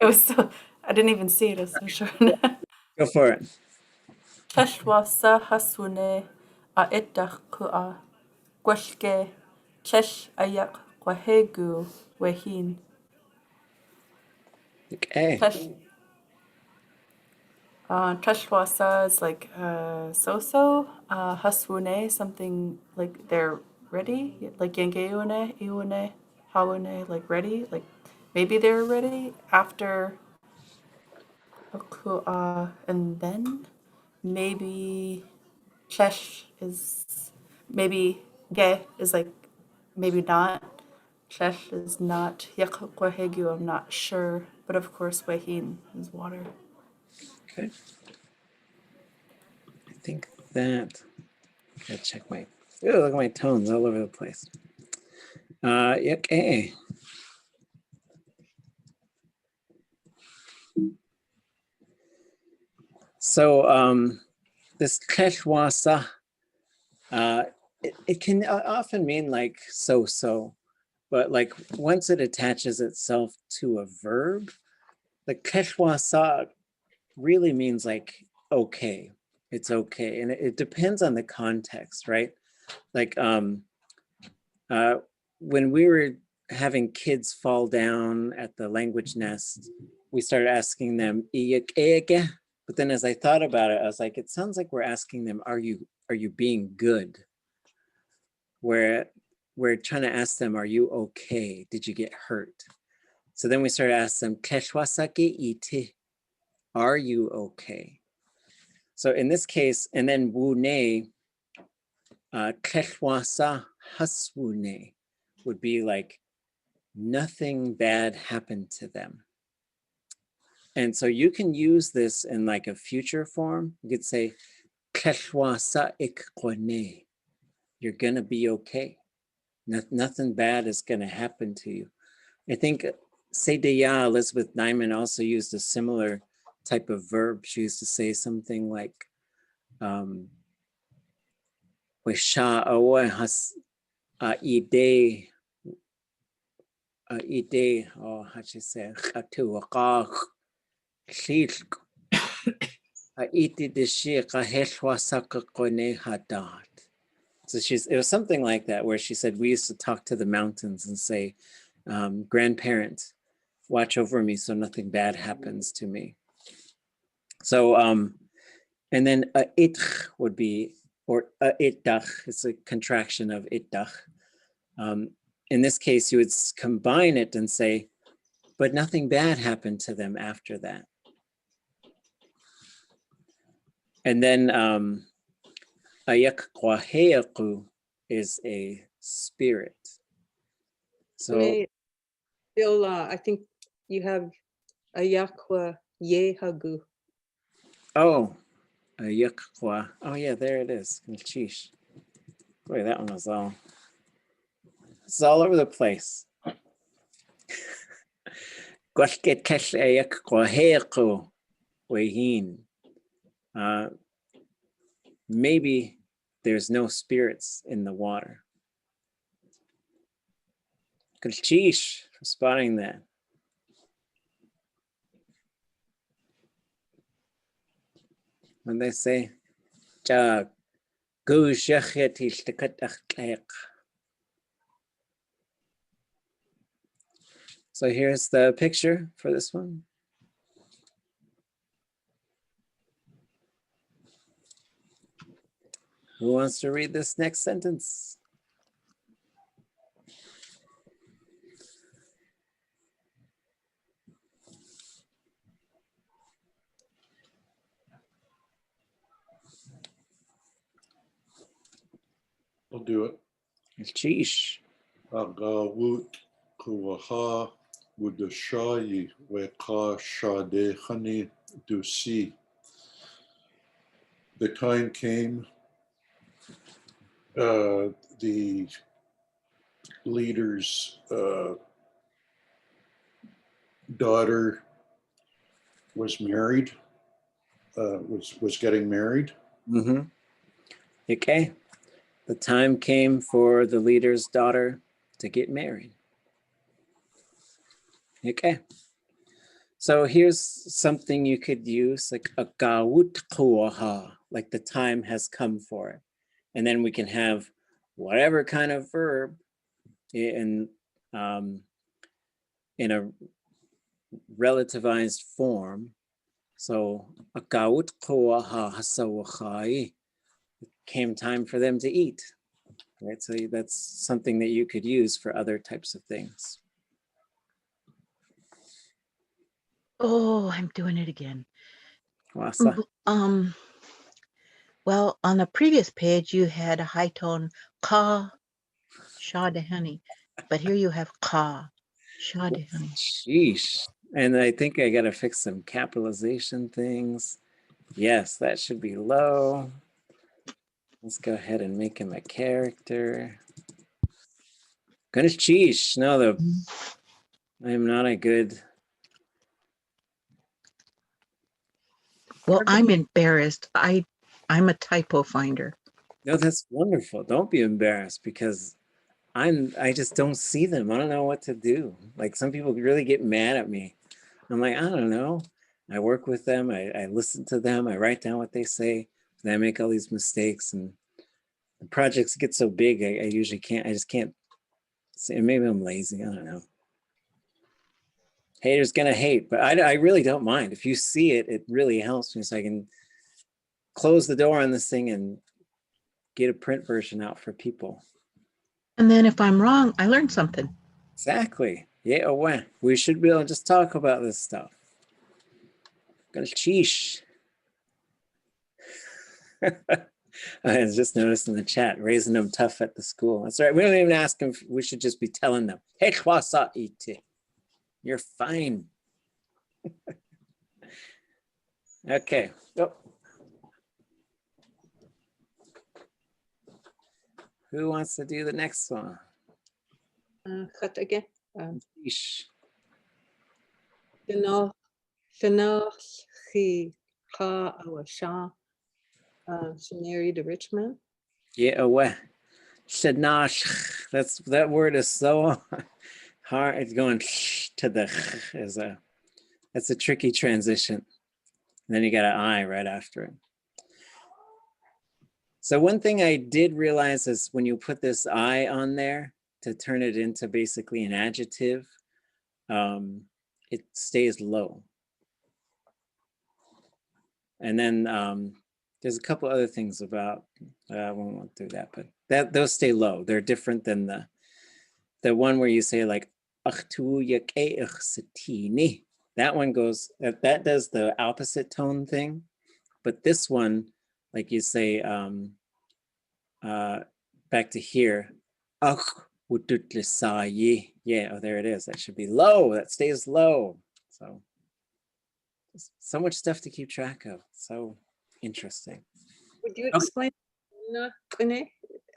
was so, I didn't even see it. It was so short. Go for it. Cheshwasa hasune a'itach ku'a gwashke chesh ayak kwahegu wehin. Okay. Cheshwasa is like so-so. Haswune, something like they're ready. Like yangeune, iune, haune, like ready. Like maybe they're ready after and then maybe Chesh is maybe ge is like maybe not. Chesh is not. Yakwahegu, I'm not sure. But of course, Wehin is water. Okay. I think that, gotta check my, oh, look at my tones all over the place. Okay. So this keshwasa, it can often mean like so-so, but like once it attaches itself to a verb, the keshwasa really means like okay, it's okay. And it depends on the context, right? Like when we were having kids fall down at the language nest, we started asking them, but then as I thought about it, I was like, it sounds like we're asking them, are you being good? Where we're trying to ask them, are you okay? Did you get hurt? So then we started asking them, keshwasake ite, are you okay? So in this case, and then wune, keshwasa haswune would be like nothing bad happened to them. And so you can use this in like a future form. You could say, keshwasa ikwane, you're gonna be okay. Nothing bad is gonna happen to you. I think Sedeya, Elizabeth Nyman, also used a similar type of verb. She used to say something like, Wisha awa has ide, oh, how'd she say? Chatu waqaq, chilk, iti dishi qaheshwa sakakone hadat. So it was something like that, where she said, we used to talk to the mountains and say, grandparent, watch over me so nothing bad happens to me. So, and then itch would be, or itach, it's a contraction of itach. In this case, you would combine it and say, but nothing bad happened to them after that. And then ayak kwaheaku is a spirit. So Bill, I think you have ayakwa yehagu. oh, ayakwa. Oh yeah, there it is. Sheesh. Boy, that one was it's all over the place. Maybe there's no spirits in the water. Sheesh for spotting that. When they say, so here's the picture for this one. Who wants to read this next sentence? I'll do it. Sheesh. Agawut kuwaha wudashayi weka shadechani dusi. The time came, the leader's daughter was married, was getting married. Mm-hmm. Okay. The time came for the leader's daughter to get married. Okay. So here's something you could use, like a gawut kuaha, like the time has come for it. And then we can have whatever kind of verb in a relativized form. So a gawut kuaha hasawachai. Came time for them to eat, right? So that's something that you could use for other types of things. Oh, I'm doing it again. Wasa. Well, on the previous page, you had a high tone ka, sha de honey, but here you have ka, sha de honey. Sheesh. And I think I got to fix some capitalization things. Yes, that should be low. Let's go ahead and make him a character. Goodness, sheesh. No, I am not a good. Well, I'm embarrassed. I'm a typo finder. No, that's wonderful. Don't be embarrassed because I just don't see them. I don't know what to do. Like some people really get mad at me. I'm like, I don't know. I work with them. I listen to them. I write down what they say. And I make all these mistakes and the projects get so big. I usually can't, I just can't say, maybe I'm lazy. I don't know. Haters gonna hate, but I really don't mind. If you see it, it really helps me so I can close the door on this thing and get a print version out for people. And then if I'm wrong, I learned something. Exactly. Yeah, when we should be able to just talk about this stuff. Gonna sheesh. I was just noticed in the chat, raising them tough at the school. That's right. We don't even ask them. We should just be telling them, hey, kwasa ite. You're fine. Okay. Oh. Who wants to do the next one? Again. Sheesh. Shanachhi ka awasha. Shaneri the rich man. Yeah, away. Shanash. That word is so hard. It's going to the that's a tricky transition. And then you got an I right after it. So one thing I did realize is when you put this I on there to turn it into basically an adjective, it stays low. And then there's a couple other things about, I won't go through that, but those stay low. They're different than the one where you say like, that one goes, that does the opposite tone thing. But this one, like you say, back to here, yeah, oh, there it is. That should be low. That stays low. So much stuff to keep track of. So interesting. Would you explain?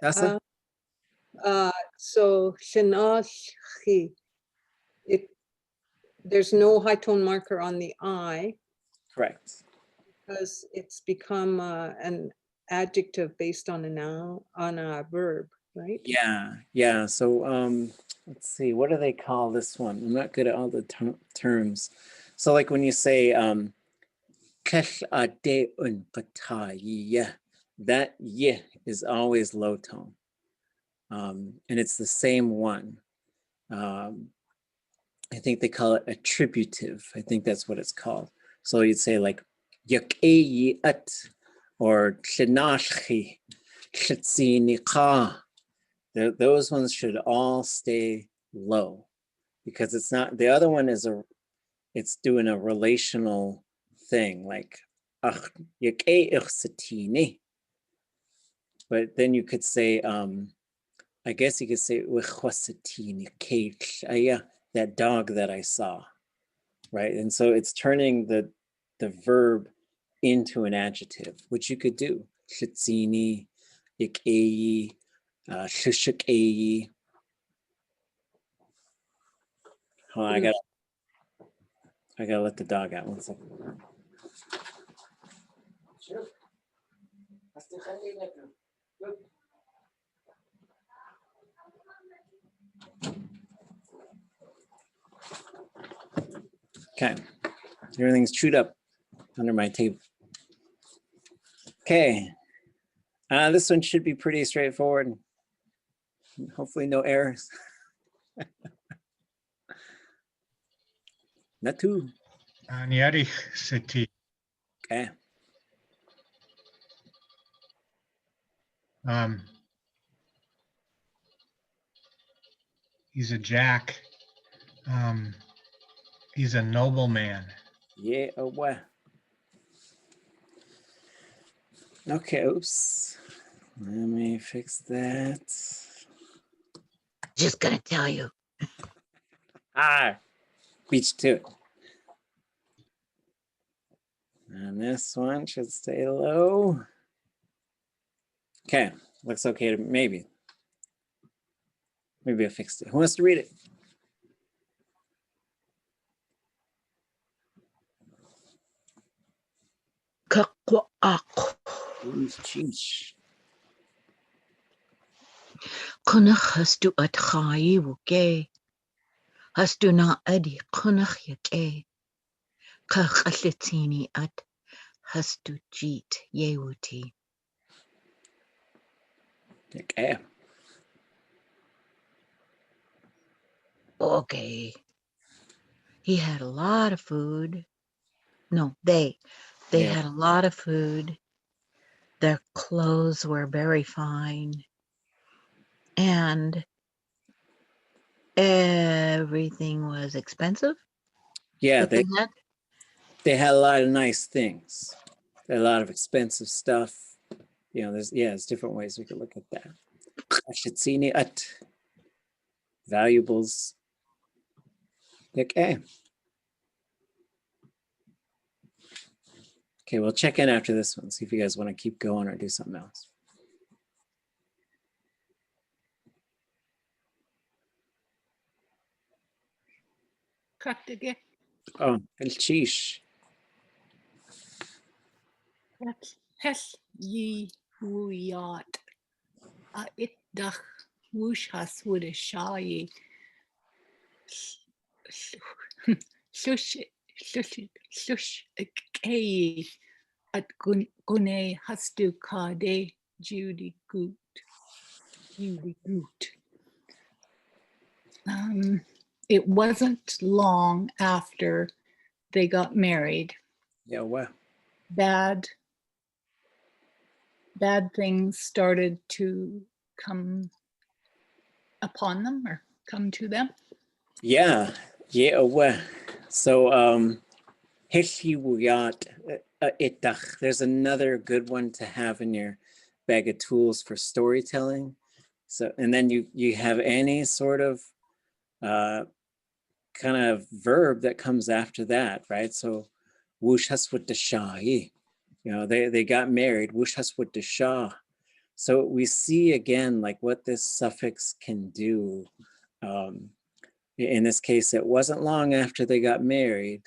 Asa? So Shanashi, there's no high tone marker on the I. Correct. Because it's become an adjective based on a noun, on a verb, right? Yeah. So let's see, what do they call this one? I'm not good at all the terms. So like when you say that yeah is always low tone. And it's the same one. I think they call it attributive. I think that's what it's called. So you'd say like at or those ones should all stay low because it's not, the other one is it's doing a relational thing like but then you could say I guess you could say that dog that I saw, right? And so it's turning the verb into an adjective, which you could do. Hold on, I gotta let the dog out 1 second. Okay, everything's chewed up under my table. Okay, this one should be pretty straightforward. Hopefully no errors. Natu. Aniari City. Okay. He's a jack. He's a nobleman. Yeah, oh wow. Okay, oops. Let me fix that. Just gonna tell you. Beach to it. And this one should stay low. Okay, looks okay to maybe. Maybe I fixed it. Who wants to read it? Sheesh. Kunach hastu at chai wuke. Hastu na adi kunach yake. Kachalitini at hastu jeet yewuti. Okay. Okay. He had a lot of food. No, they had a lot of food. Their clothes were very fine. And everything was expensive. Yeah, that they had a lot of nice things. They had a lot of expensive stuff. You know, there's different ways we could look at that. Ashitsini at valuables. Okay. Okay, we'll check in after this one. See if you guys want to keep going or do something else. Correct again. Oh, الشيش. Hes ye huyat. Itdach woosh has would a shayi. Slush kay at gune hastu kade Judy Goot. It wasn't long after they got married. Yeah, well. Bad things started to come upon them or come to them. Yeah, well. So, Hishiyat itach. There's another good one to have in your bag of tools for storytelling. So, and then you have any sort of kind of verb that comes after that, right? So, Woosh haswut shahi. You know, they got married. Woosh haswut shah. So we see again like what this suffix can do. In this case, it wasn't long after they got married.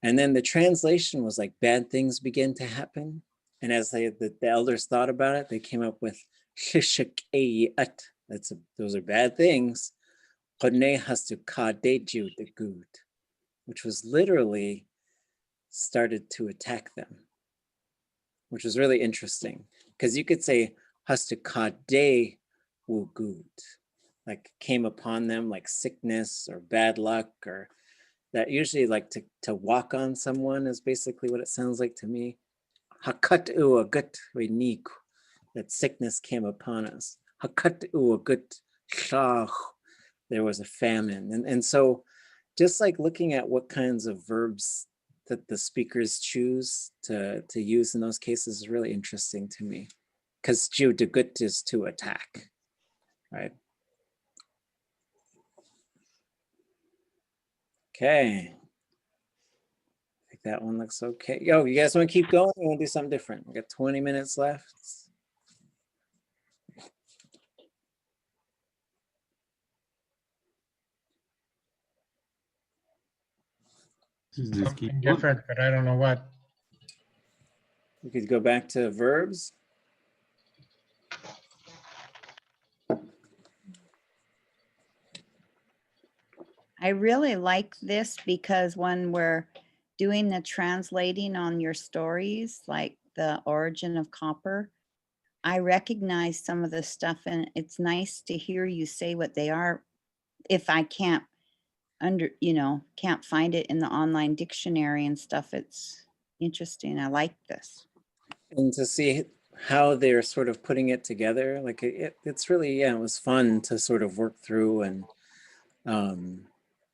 And then the translation was like bad things begin to happen. And as the elders thought about it, they came up with shishak'ayat. Those are bad things. Qodnei hastu kadeju the good, which was literally started to attack them, which was really interesting. Because you could say hastu kade wugut, like came upon them like sickness or bad luck, or that usually like to walk on someone is basically what it sounds like to me. Hakat uagut niku, that sickness came upon us. Hakat uagut shah, there was a famine. And so just like looking at what kinds of verbs that the speakers choose to use in those cases is really interesting to me. Because judagut is to attack, right? Okay. I think that one looks okay. Yo, you guys want to keep going? You want to do something different? We got 20 minutes left. Just keep Something going. different, but I don't know what. We could go back to verbs. I really like this because when we're doing the translating on your stories, like the origin of copper, I recognize some of the stuff, and it's nice to hear you say what they are. If I can't can't find it in the online dictionary and stuff, it's interesting. I like this. And to see how they're sort of putting it together, like it's really, yeah, it was fun to sort of work through. And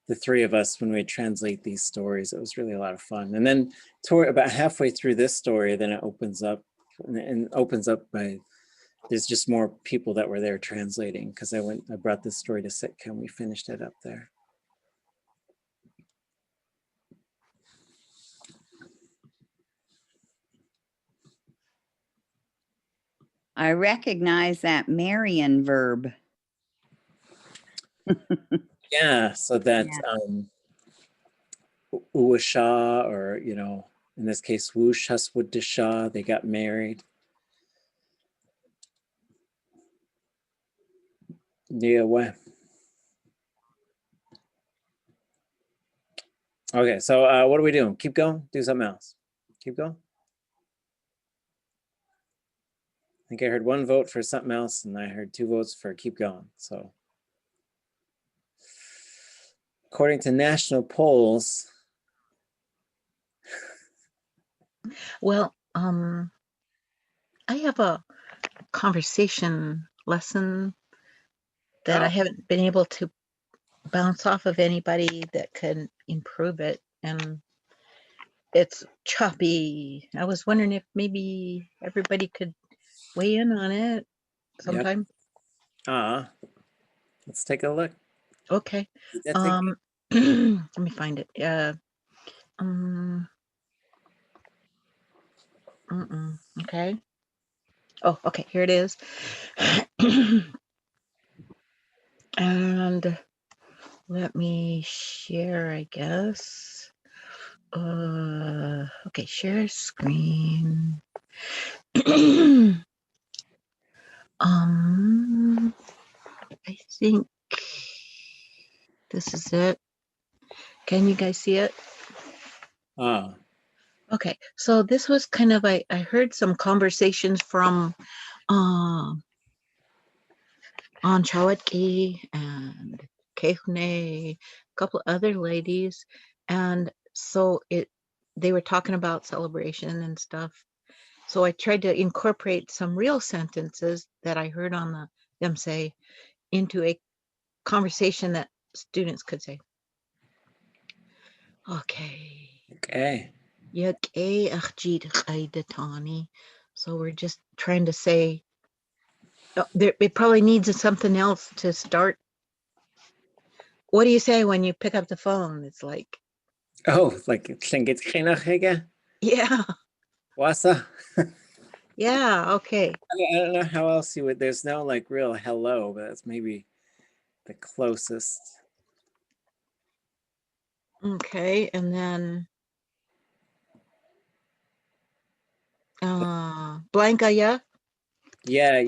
the three of us, when we translate these stories, it was really a lot of fun. And then about halfway through this story, then it opens up and opens up by, there's just more people that were there translating, because I brought this story to Sitka and we finished it up there. I recognize that Marian verb. Yeah, so that Uasha, or in this case, Woosh Haswud Desha, they got married. Yeah, what? Okay, so what are we doing? Keep going? Do something else. Keep going? I think I heard one vote for something else, and I heard 2 votes for keep going. So according to national polls. Well, I have a conversation lesson that I haven't been able to bounce off of anybody that can improve it, and it's choppy. I was wondering if maybe everybody could weigh in on it sometime. Yep. Let's take a look. Okay. Let me find it. Okay. Oh, okay, here it is. And let me share, I guess. Okay, share screen. I think this is it. Can you guys see it? Ah, Okay, so this was kind of, I heard some conversations from on Chawatki and Kehune, a couple other ladies, and so they were talking about celebration and stuff. So I tried to incorporate some real sentences that I heard on them say into a conversation that students could say. Okay. okay. So we're just trying to say, it probably needs something else to start. What do you say when you pick up the phone? It's like, Oh, like Tlingit. yeah, Wasa. yeah, okay. I don't know how else you would. There's no like real hello, but that's maybe the closest. Okay, and then Blanca, yeah? Yeah,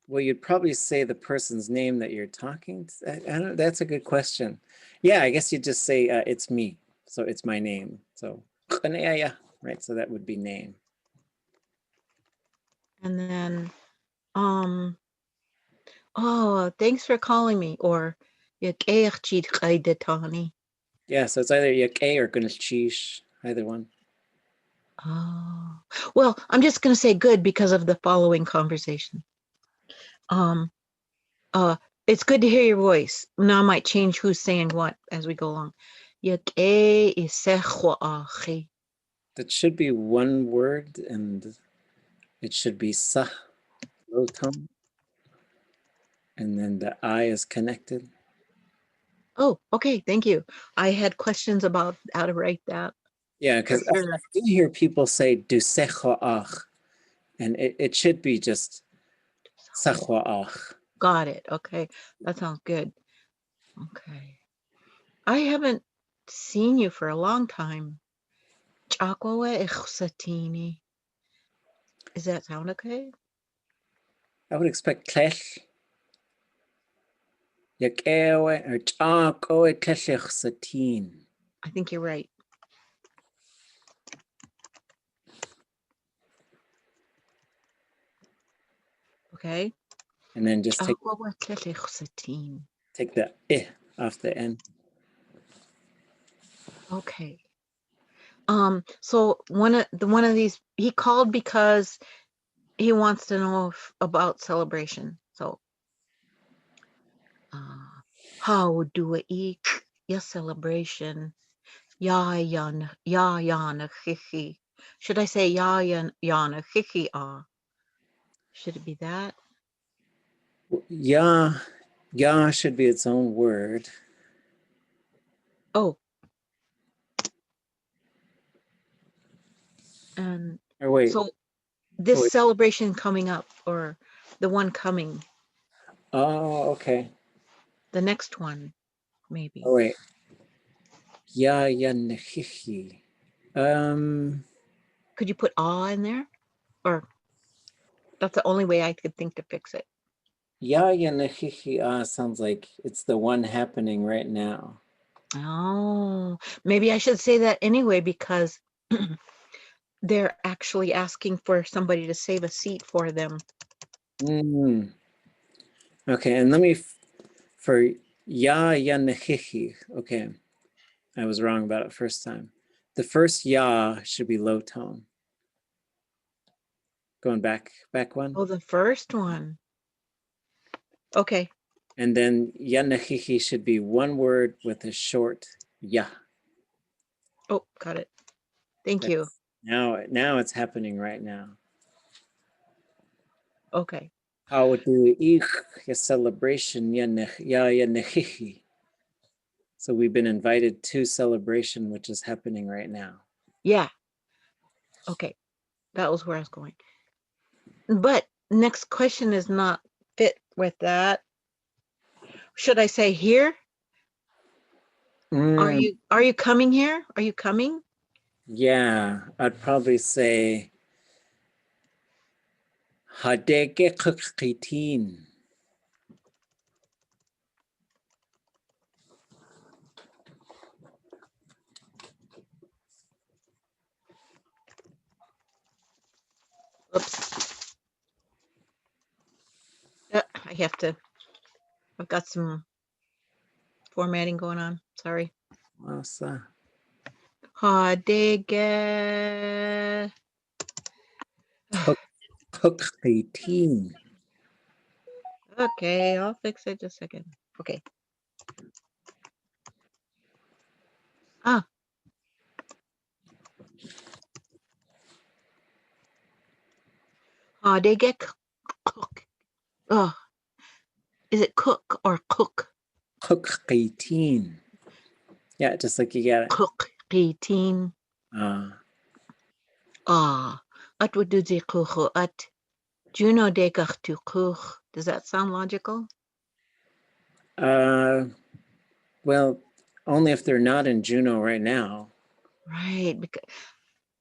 you'd probably say the person's name that you're talking to. I don't. That's a good question. Yeah, I guess you'd just say it's me. So it's my name. So right. So that would be name. And then oh, thanks for calling me, or Yeah, so it's either Yake or Gunchish, either one. oh, well, I'm just gonna say good because of the following conversation. It's good to hear your voice. Now I might change who's saying what as we go along. That should be one word, and it should be sa, low tone, and then the I is connected. Oh, okay, thank you. I had questions about how to write that. Yeah, because I do hear people say dusechoach, and it should be just sachoach. Got it. Okay, that sounds good. Okay, I haven't seen you for a long time. Does that sound okay? I would expect klech. Yakewe or chakoe klechich satin. I think you're right. Okay. And then just take the I off the end. Okay. So one of these, he called because he wants to know about celebration. So how do we eat your celebration? Should I say should it be that? Ya should be its own word. Oh. And or wait. So this celebration coming up, or the one coming. Oh, okay. The next one, maybe. Oh, wait. Ya nehihi. Could you put in there? Or that's the only way I could think to fix it. Ya nehihi sounds like it's the one happening right now. Oh, maybe I should say that anyway, because they're actually asking for somebody to save a seat for them. Okay, and let me, for ya nehihi, okay, I was wrong about it first time. The first ya should be low tone. Going back one. Oh, the first one. Okay. And then ya nehihi should be one word with a short ya. Oh, got it. Thank you. Now it's happening right now. Okay. How do you your celebration ya nehihi? So we've been invited to celebration, which is happening right now. Yeah. Okay. That was where I was going. But next question is not fit with that. Should I say here? Are you coming here? Are you coming? Yeah, I'd probably say hadege kukitin. Oops. I have to, I've got some formatting going on. Sorry. Masa. Hadege. Kukitin. Okay, I'll fix it just a second. Okay. Ah. Hadege cook. Oh, is it cook or cook? Kukitin. Yeah, just like you got it. Kukitin. At waduzi kuchu at Juno degach tu kuch. Does that sound logical? Well, only if they're not in Juneau right now. Right, because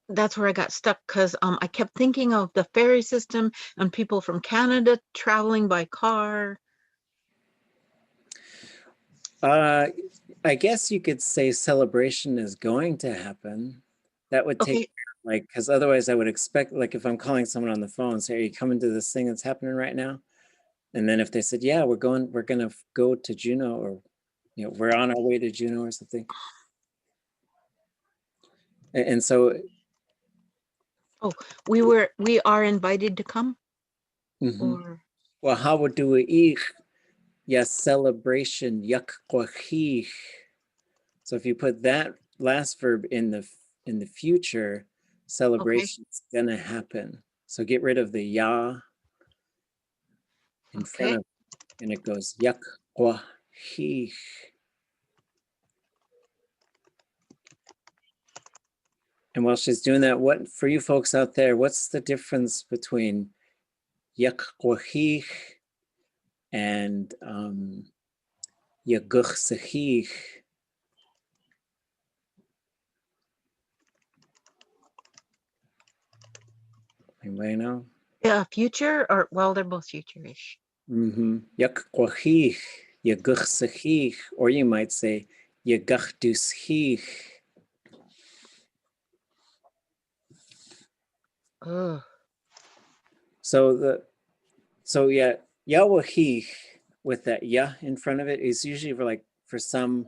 that's where I got stuck because I kept thinking of the ferry system and people from Canada traveling by car. I guess you could say celebration is going to happen. That would take like, because otherwise I would expect, like if I'm calling someone on the phone, say, are you coming to this thing that's happening right now? And then if they said, yeah, we're gonna go to Juneau, or we're on our way to Juneau or something. And so we are invited to come. Or well, how would do it? Yes, celebration yak. So if you put that last verb in the future, celebration is gonna happen. So get rid of the ya in front of, and it goes yak he. And while she's doing that, what for you folks out there, what's the difference between yak and yaguch? Anybody know? Yeah, future or well, they're both future-ish. Yak yaguch, or you might say yagachdus. Oh. So yeah, Yahweh with that yah in front of it is usually for some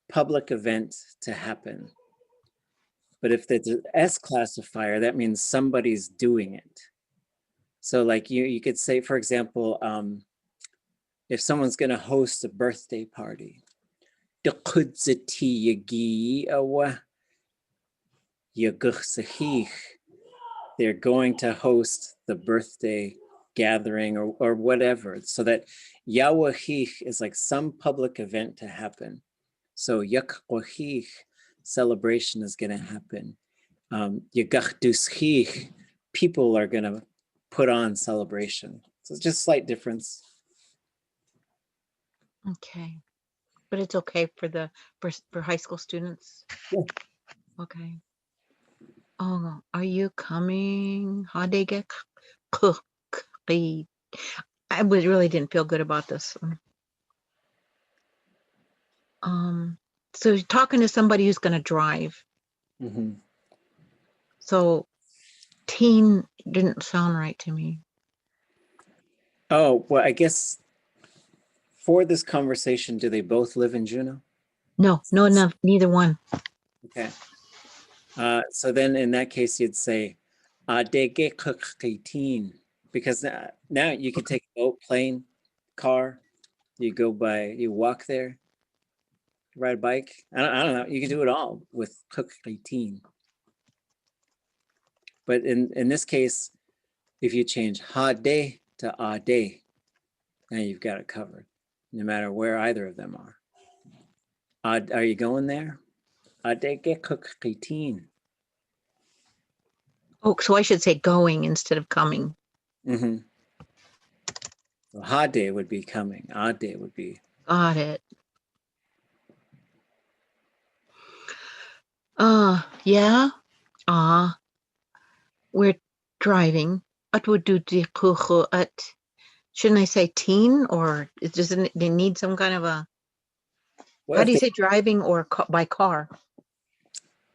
public event to happen. But if it's an S classifier, that means somebody's doing it. So like you could say, for example, if someone's going to host a birthday party, they're going to host the birthday gathering or whatever, so that Yahweh is like some public event to happen. So Yakwahich, celebration is going to happen. Yagachdus, people are going to put on celebration. So it's just slight difference. Okay, but it's okay for high school students. Yeah. Okay. Oh, are you coming? Hadege cookie. I really didn't feel good about this. So you're talking to somebody who's going to drive. So teen didn't sound right to me. Oh, well, I guess for this conversation, do they both live in Juneau? No, neither one. Okay. So then in that case, you'd say, because now you could take a boat, plane, car, you walk there, ride a bike. I don't know. You can do it all with kukitin. But in this case, if you change hade to ade, now you've got it covered, no matter where either of them are. Are you going there? Adege kukitin. Oh, so I should say going instead of coming. So hade would be coming. Ade would be. Got it. Yeah. We're driving. Shouldn't I say teen, or doesn't they need some kind of a? Well, How do you say driving or by car?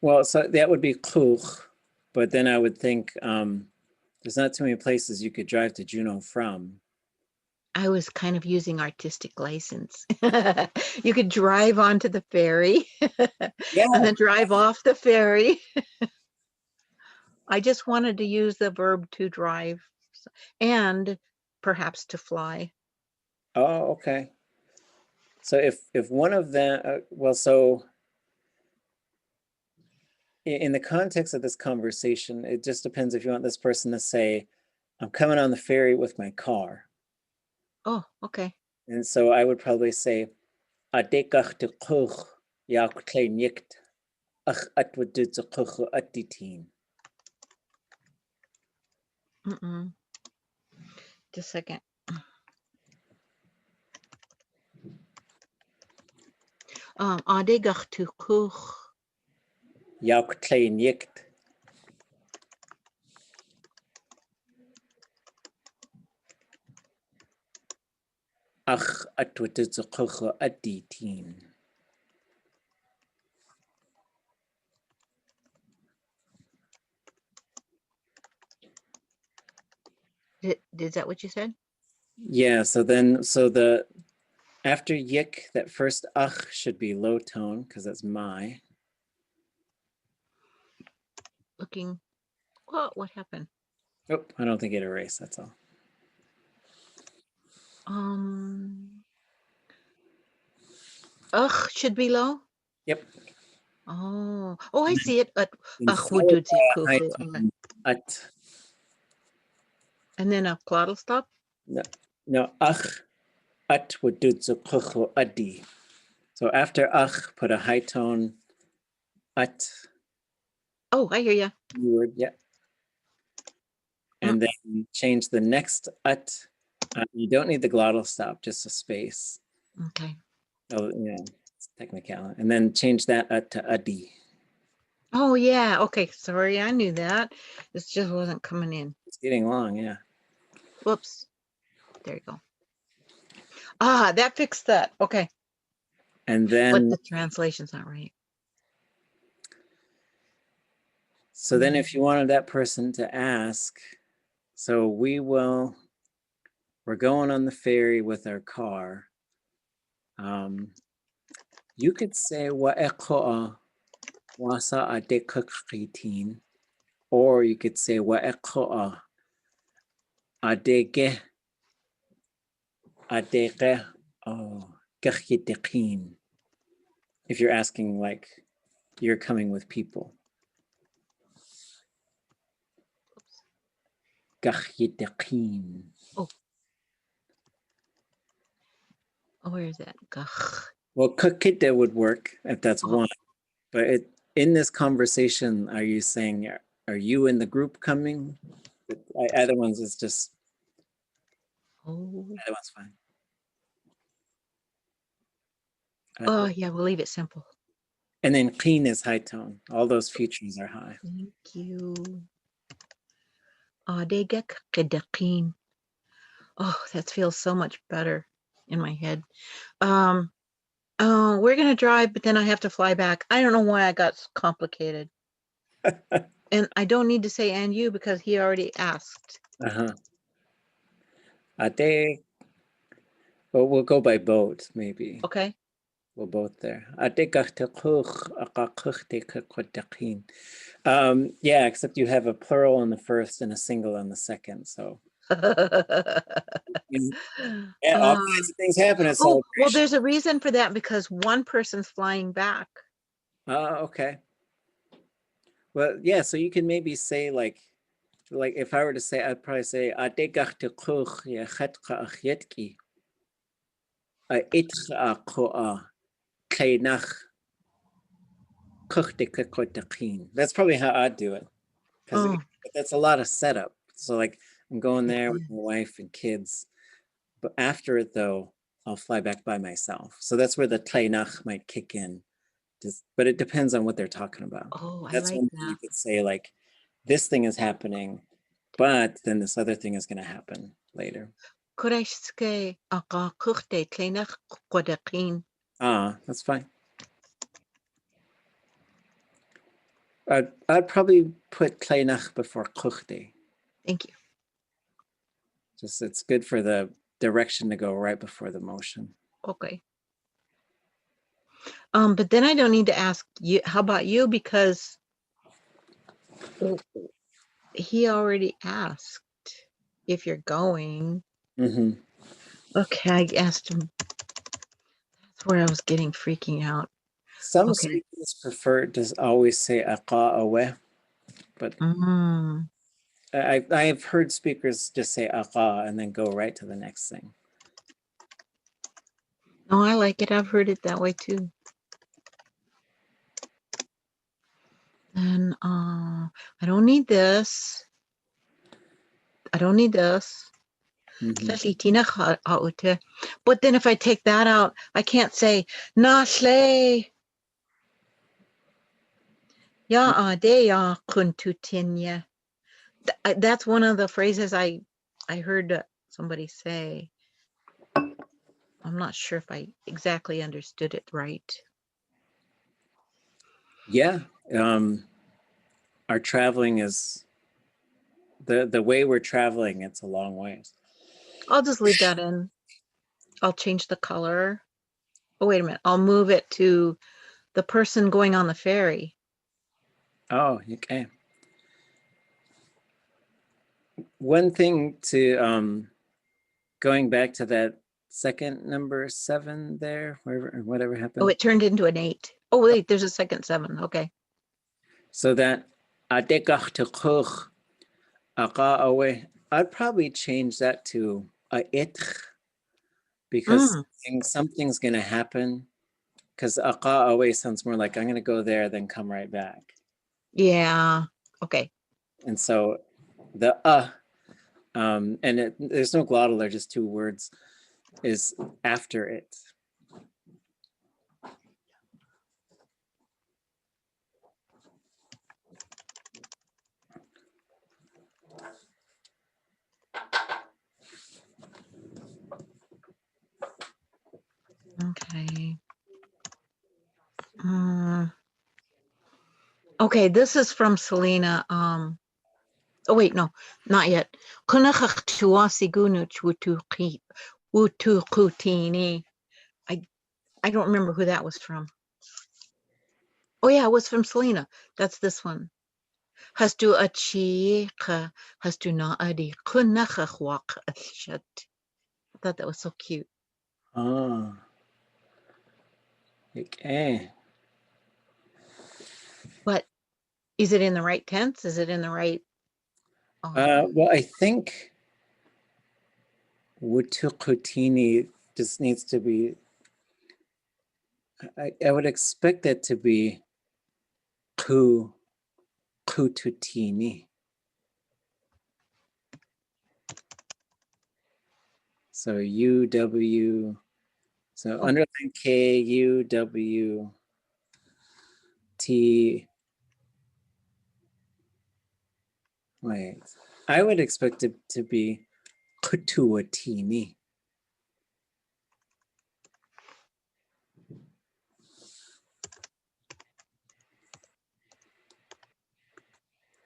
Well, so that would be kuch, but then I would think there's not too many places you could drive to Juneau from. I was kind of using artistic license. You could drive onto the ferry and then drive off the ferry. I just wanted to use the verb to drive and perhaps to fly. Oh, okay. So if one of them, well, so in the context of this conversation, it just depends if you want this person to say, I'm coming on the ferry with my car. Oh, okay. And so I would probably say, Adekach de kuch, yauk Tlingit, ach atwadut ze kuch atitin. Just a second. Adegach to kuch. Yauk Tlingit. Ach atwadut ze kuch atitin. Is that what you said? Yeah, so then, so after yik, that first ach should be low tone because that's my. Looking, what happened? Oh, I don't think it erased, that's all. Ugh should be low. Yep. Oh, I see it. At. And then a glottal stop? No, ach at wadudzu kuchu adi. So after ach, put a high tone at. Oh, I hear you. Word, yeah. And then change the next at. You don't need the glottal stop, just a space. Okay. Oh, yeah, it's technical. And then change that at to adi. Oh, yeah. Okay. Sorry, I knew that. This just wasn't coming in. It's getting long, yeah. Whoops. There you go. That fixed that. Okay. And then. But the translation's not right. So then if you wanted that person to ask, so we're going on the ferry with our car. You could say wa'ekoa wasa adekakritin, or you could say wa'ekoa adege kakitekin. If you're asking like you're coming with people. Kakitekin. Oh, where is that? Well, kakite would work if that's one, but in this conversation, are you saying, are you in the group coming? The other ones is just. Oh. Other one's fine. Oh, yeah, we'll leave it simple. And then clean is high tone. All those features are high. Thank you. Adegek. Oh, that feels so much better in my head. We're gonna drive, but then I have to fly back. I don't know why I got complicated. And I don't need to say and you because he already asked. Well, we'll go by boat, maybe. Okay. We're both there. Yeah, except you have a plural on the first and a single on the second, so. Yeah, all kinds of things happen at celebration. Well, there's a reason for that because one person's flying back. Okay. Well, yeah, so you can maybe say like if I were to say, I'd probably say that's probably how I'd do it. Because that's a lot of setup. So like I'm going there with my wife and kids. But after it though, I'll fly back by myself. So that's where the tleinach might kick in Just, but it depends on what they're talking about. Oh, I That's like one thing you that. could say, like, this thing is happening, but then this other thing is going to happen later. Could I say aga kuchte kleinach quadakin? That's fine. I'd probably put kleinach before kuchte. Thank you. Just it's good for the direction to go right before the motion. Okay. But then I don't need to ask you. How about you? Because he already asked if you're going. Mm-hmm. Okay, I asked him. That's where I was getting freaking out. Some Okay. speakers prefer to always say aqa away, but I've heard speakers just say aqa and then go right to the next thing. Oh, I like it. I've heard it that way too. And I don't need this. I don't need this. Mm-hmm. But then if I take that out, I can't say nasle. Ya de ya kuntutinya. That's one of the phrases I heard somebody say. I'm not sure if I exactly understood it right. Yeah. Our traveling is the way we're traveling, it's a long ways. I'll just leave that in. I'll change the color. Oh, wait a minute. I'll move it to the person going on the ferry. Oh, okay. One thing to going back to that second number 7 there, whatever happened. Oh, it turned into an 8. Oh, wait, there's a second 7. Okay. So that I'd probably change that to a itch, because something's going to happen. Because aqa always sounds more like I'm going to go there, then come right back. Yeah. Okay. And so the and there's no glottal, they're just 2 words, is after it. Okay. Okay, this is from Selena. Oh wait, no, not yet. I don't remember who that was from. Oh yeah, it was from Selena. That's this one. Hastu achi hastu na adi kunachachwak ashat. I thought that was so cute. Okay. But is it in the right tense? Is it in the right? Well, I think wutukutini just needs to be, I would expect it to be kututini. So UW, so underline K, U, W, T. Wait, I would expect it to be kutuatini.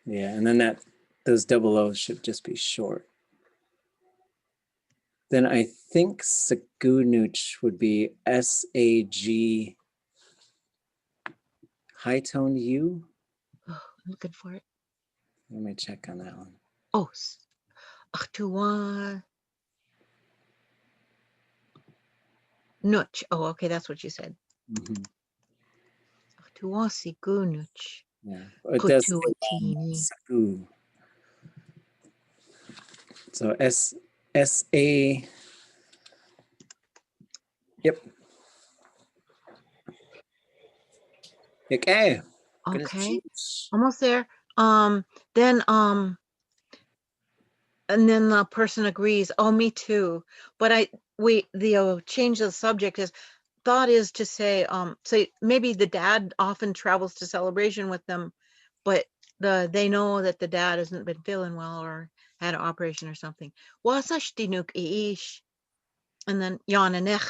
Yeah, and then those double O's should just be short. Then I think Sagunuch would be S-A-G high tone U. Oh, I'm looking for it. Let me check on that one. Oh, Achtuwa Nuch. Oh, okay, that's what you said. Achtuwa Sigunuch. Yeah, it does Sagu. So S-A. Yep. Okay. Okay. Almost there. Then and then the person agrees, oh, me too. But the change of the subject is thought is to say, maybe the dad often travels to celebration with them, but they know that the dad hasn't been feeling well or had an operation or something. Wasash dinuk iish. And then Yananech.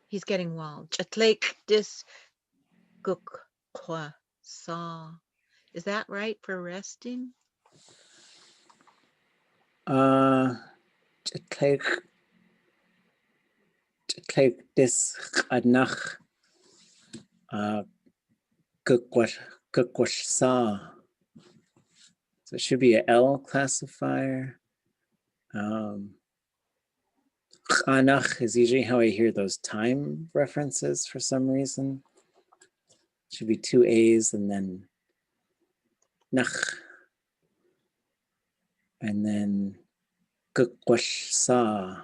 He's getting well. Chatlake dis guk kwa sa. Is that right for resting? Chatlake dis adnach gukwash sa. So it should be a L classifier. Anach is usually how I hear those time references for some reason. Should be 2 A's and then nach. And then gukwash sa.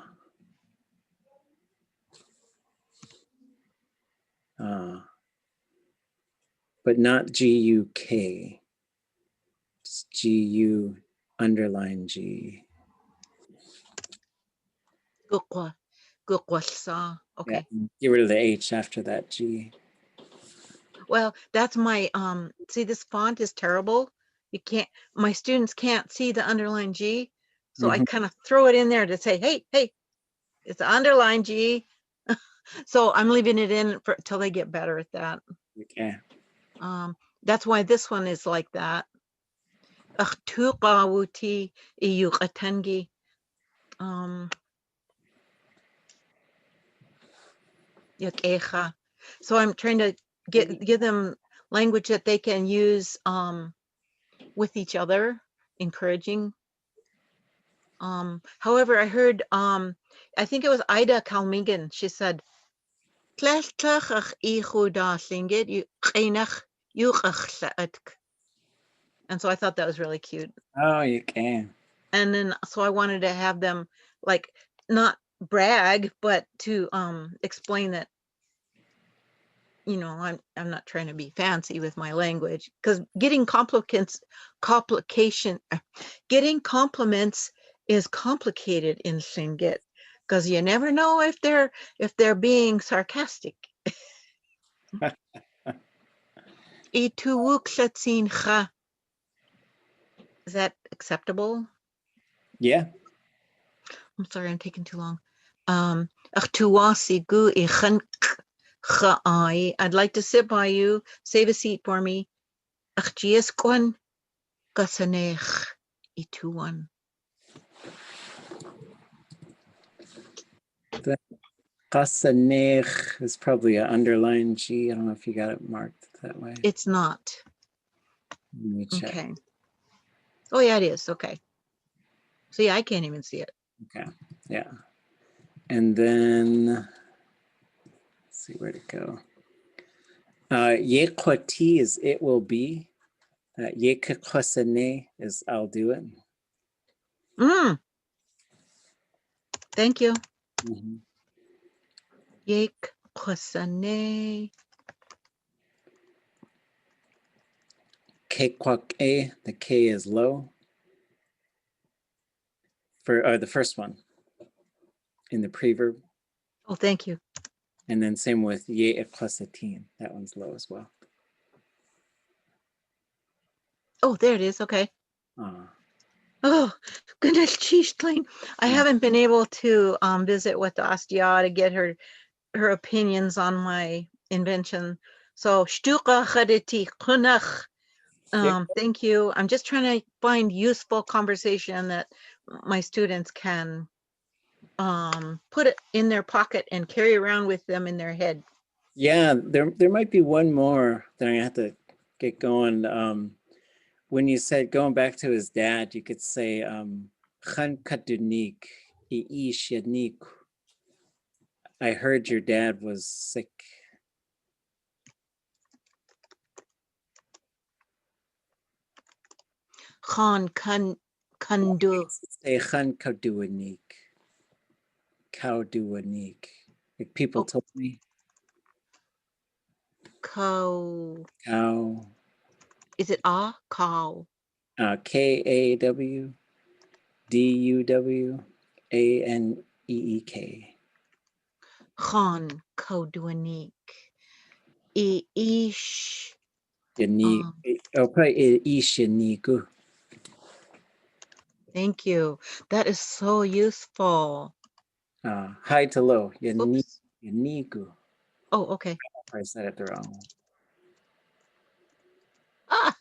But not G-U-K. It's G-U underline G. Gukwa sa. Okay. Yeah, get rid of the H after that G. Well, that's my, see, this font is terrible. My students can't see the underline G. So I kind of throw it in there to say, hey, it's the underline G. So I'm leaving it in till they get better at that. Okay. That's why this one is like that. So I'm trying to give them language that they can use with each other, encouraging. However, I heard, I think it was Ida Kalmigan. She said, and so I thought that was really cute. Oh, you can. And then, so I wanted to have them like not brag, but to explain that, you know, I'm not trying to be fancy with my language, because getting compliments is complicated in Tlingit, because you never know if they're being sarcastic. Is that acceptable? Yeah. I'm sorry, I'm taking too long. I'd like to sit by you. Save a seat for me. The Qasanech is probably an underline G. I don't know if you got it marked that way. It's not. Let me check. Okay. Oh yeah, it is. Okay. So yeah, I can't even see it. Okay. Yeah. And then let's see where to go. Yekwati is it will be. Yekkwasane is I'll do it. Thank you. Mm-hmm. Yekwasane. Kekwak-e, the K is low. For the first one in the preverb. Oh, thank you. And then same with ye-ekwasatin. That one's low as well. Oh, there it is. Okay. Oh, goodness, geez, Tling. I haven't been able to visit with the Astia to get her opinions on my invention. So, thank you. I'm just trying to find useful conversation that my students can put it in their pocket and carry around with them in their head. Yeah, there might be one more that I have to get going. When you said going back to his dad, you could say Khan Kadunik Iishyanik. I heard your dad was sick. Khan Kandu. Say Khan Kauduanik. Kauduanik. Like people told me. Cow. Cow. Is it a cow? K-A-W-D-U-W-A-N-E-E-K. Khan Koduanik. Ish. Yani, probably ishaniku. Thank you. That is so useful. High to low. Oops. Yaniku. Oh, okay. I said it the wrong way. Ah,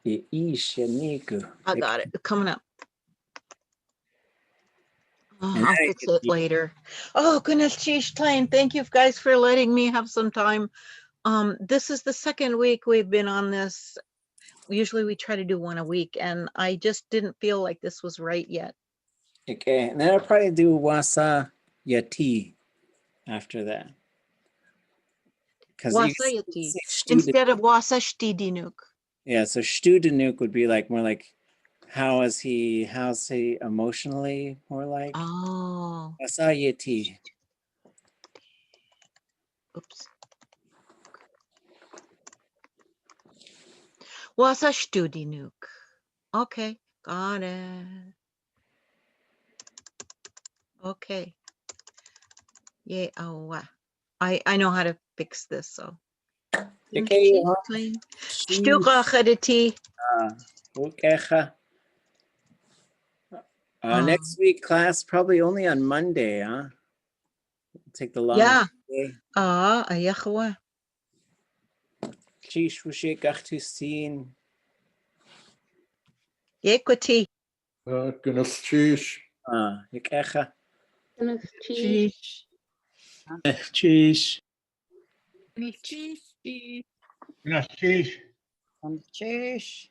Ishaniku. I got it. Coming up. Oh, And I'll then fix it later. Oh, goodness, geez, Klein, thank you guys for letting me have some time. This is the second week we've been on this. Usually we try to do one a week, and I just didn't feel like this was right yet. Okay, and then I'll probably do wasa yati after that. Because Wasayati instead of wasashtidinuk. Yeah, so Studenuk would be like more like how's he emotionally more like? Oh. Wasayati. Oops. Wasashtudinuk. Okay, got it. Okay. Yeah, oh, I know how to fix this, so. Okay, Shtuqa khadati. Ukecha. Next week class probably only on Monday, huh? Take the long Yeah. day. Ayakhwa. Chish wushikach to seen. Equity. Goodness, cheese. Ukecha. Cheese. Cheese. Cheese. Buenas cheese. Cheers.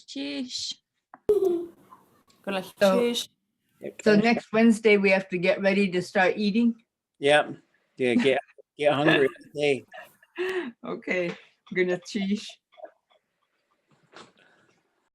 Cheese. So next Wednesday, we have to get ready to start eating. Yep. Yeah, get hungry today. Okay, gonna cheese.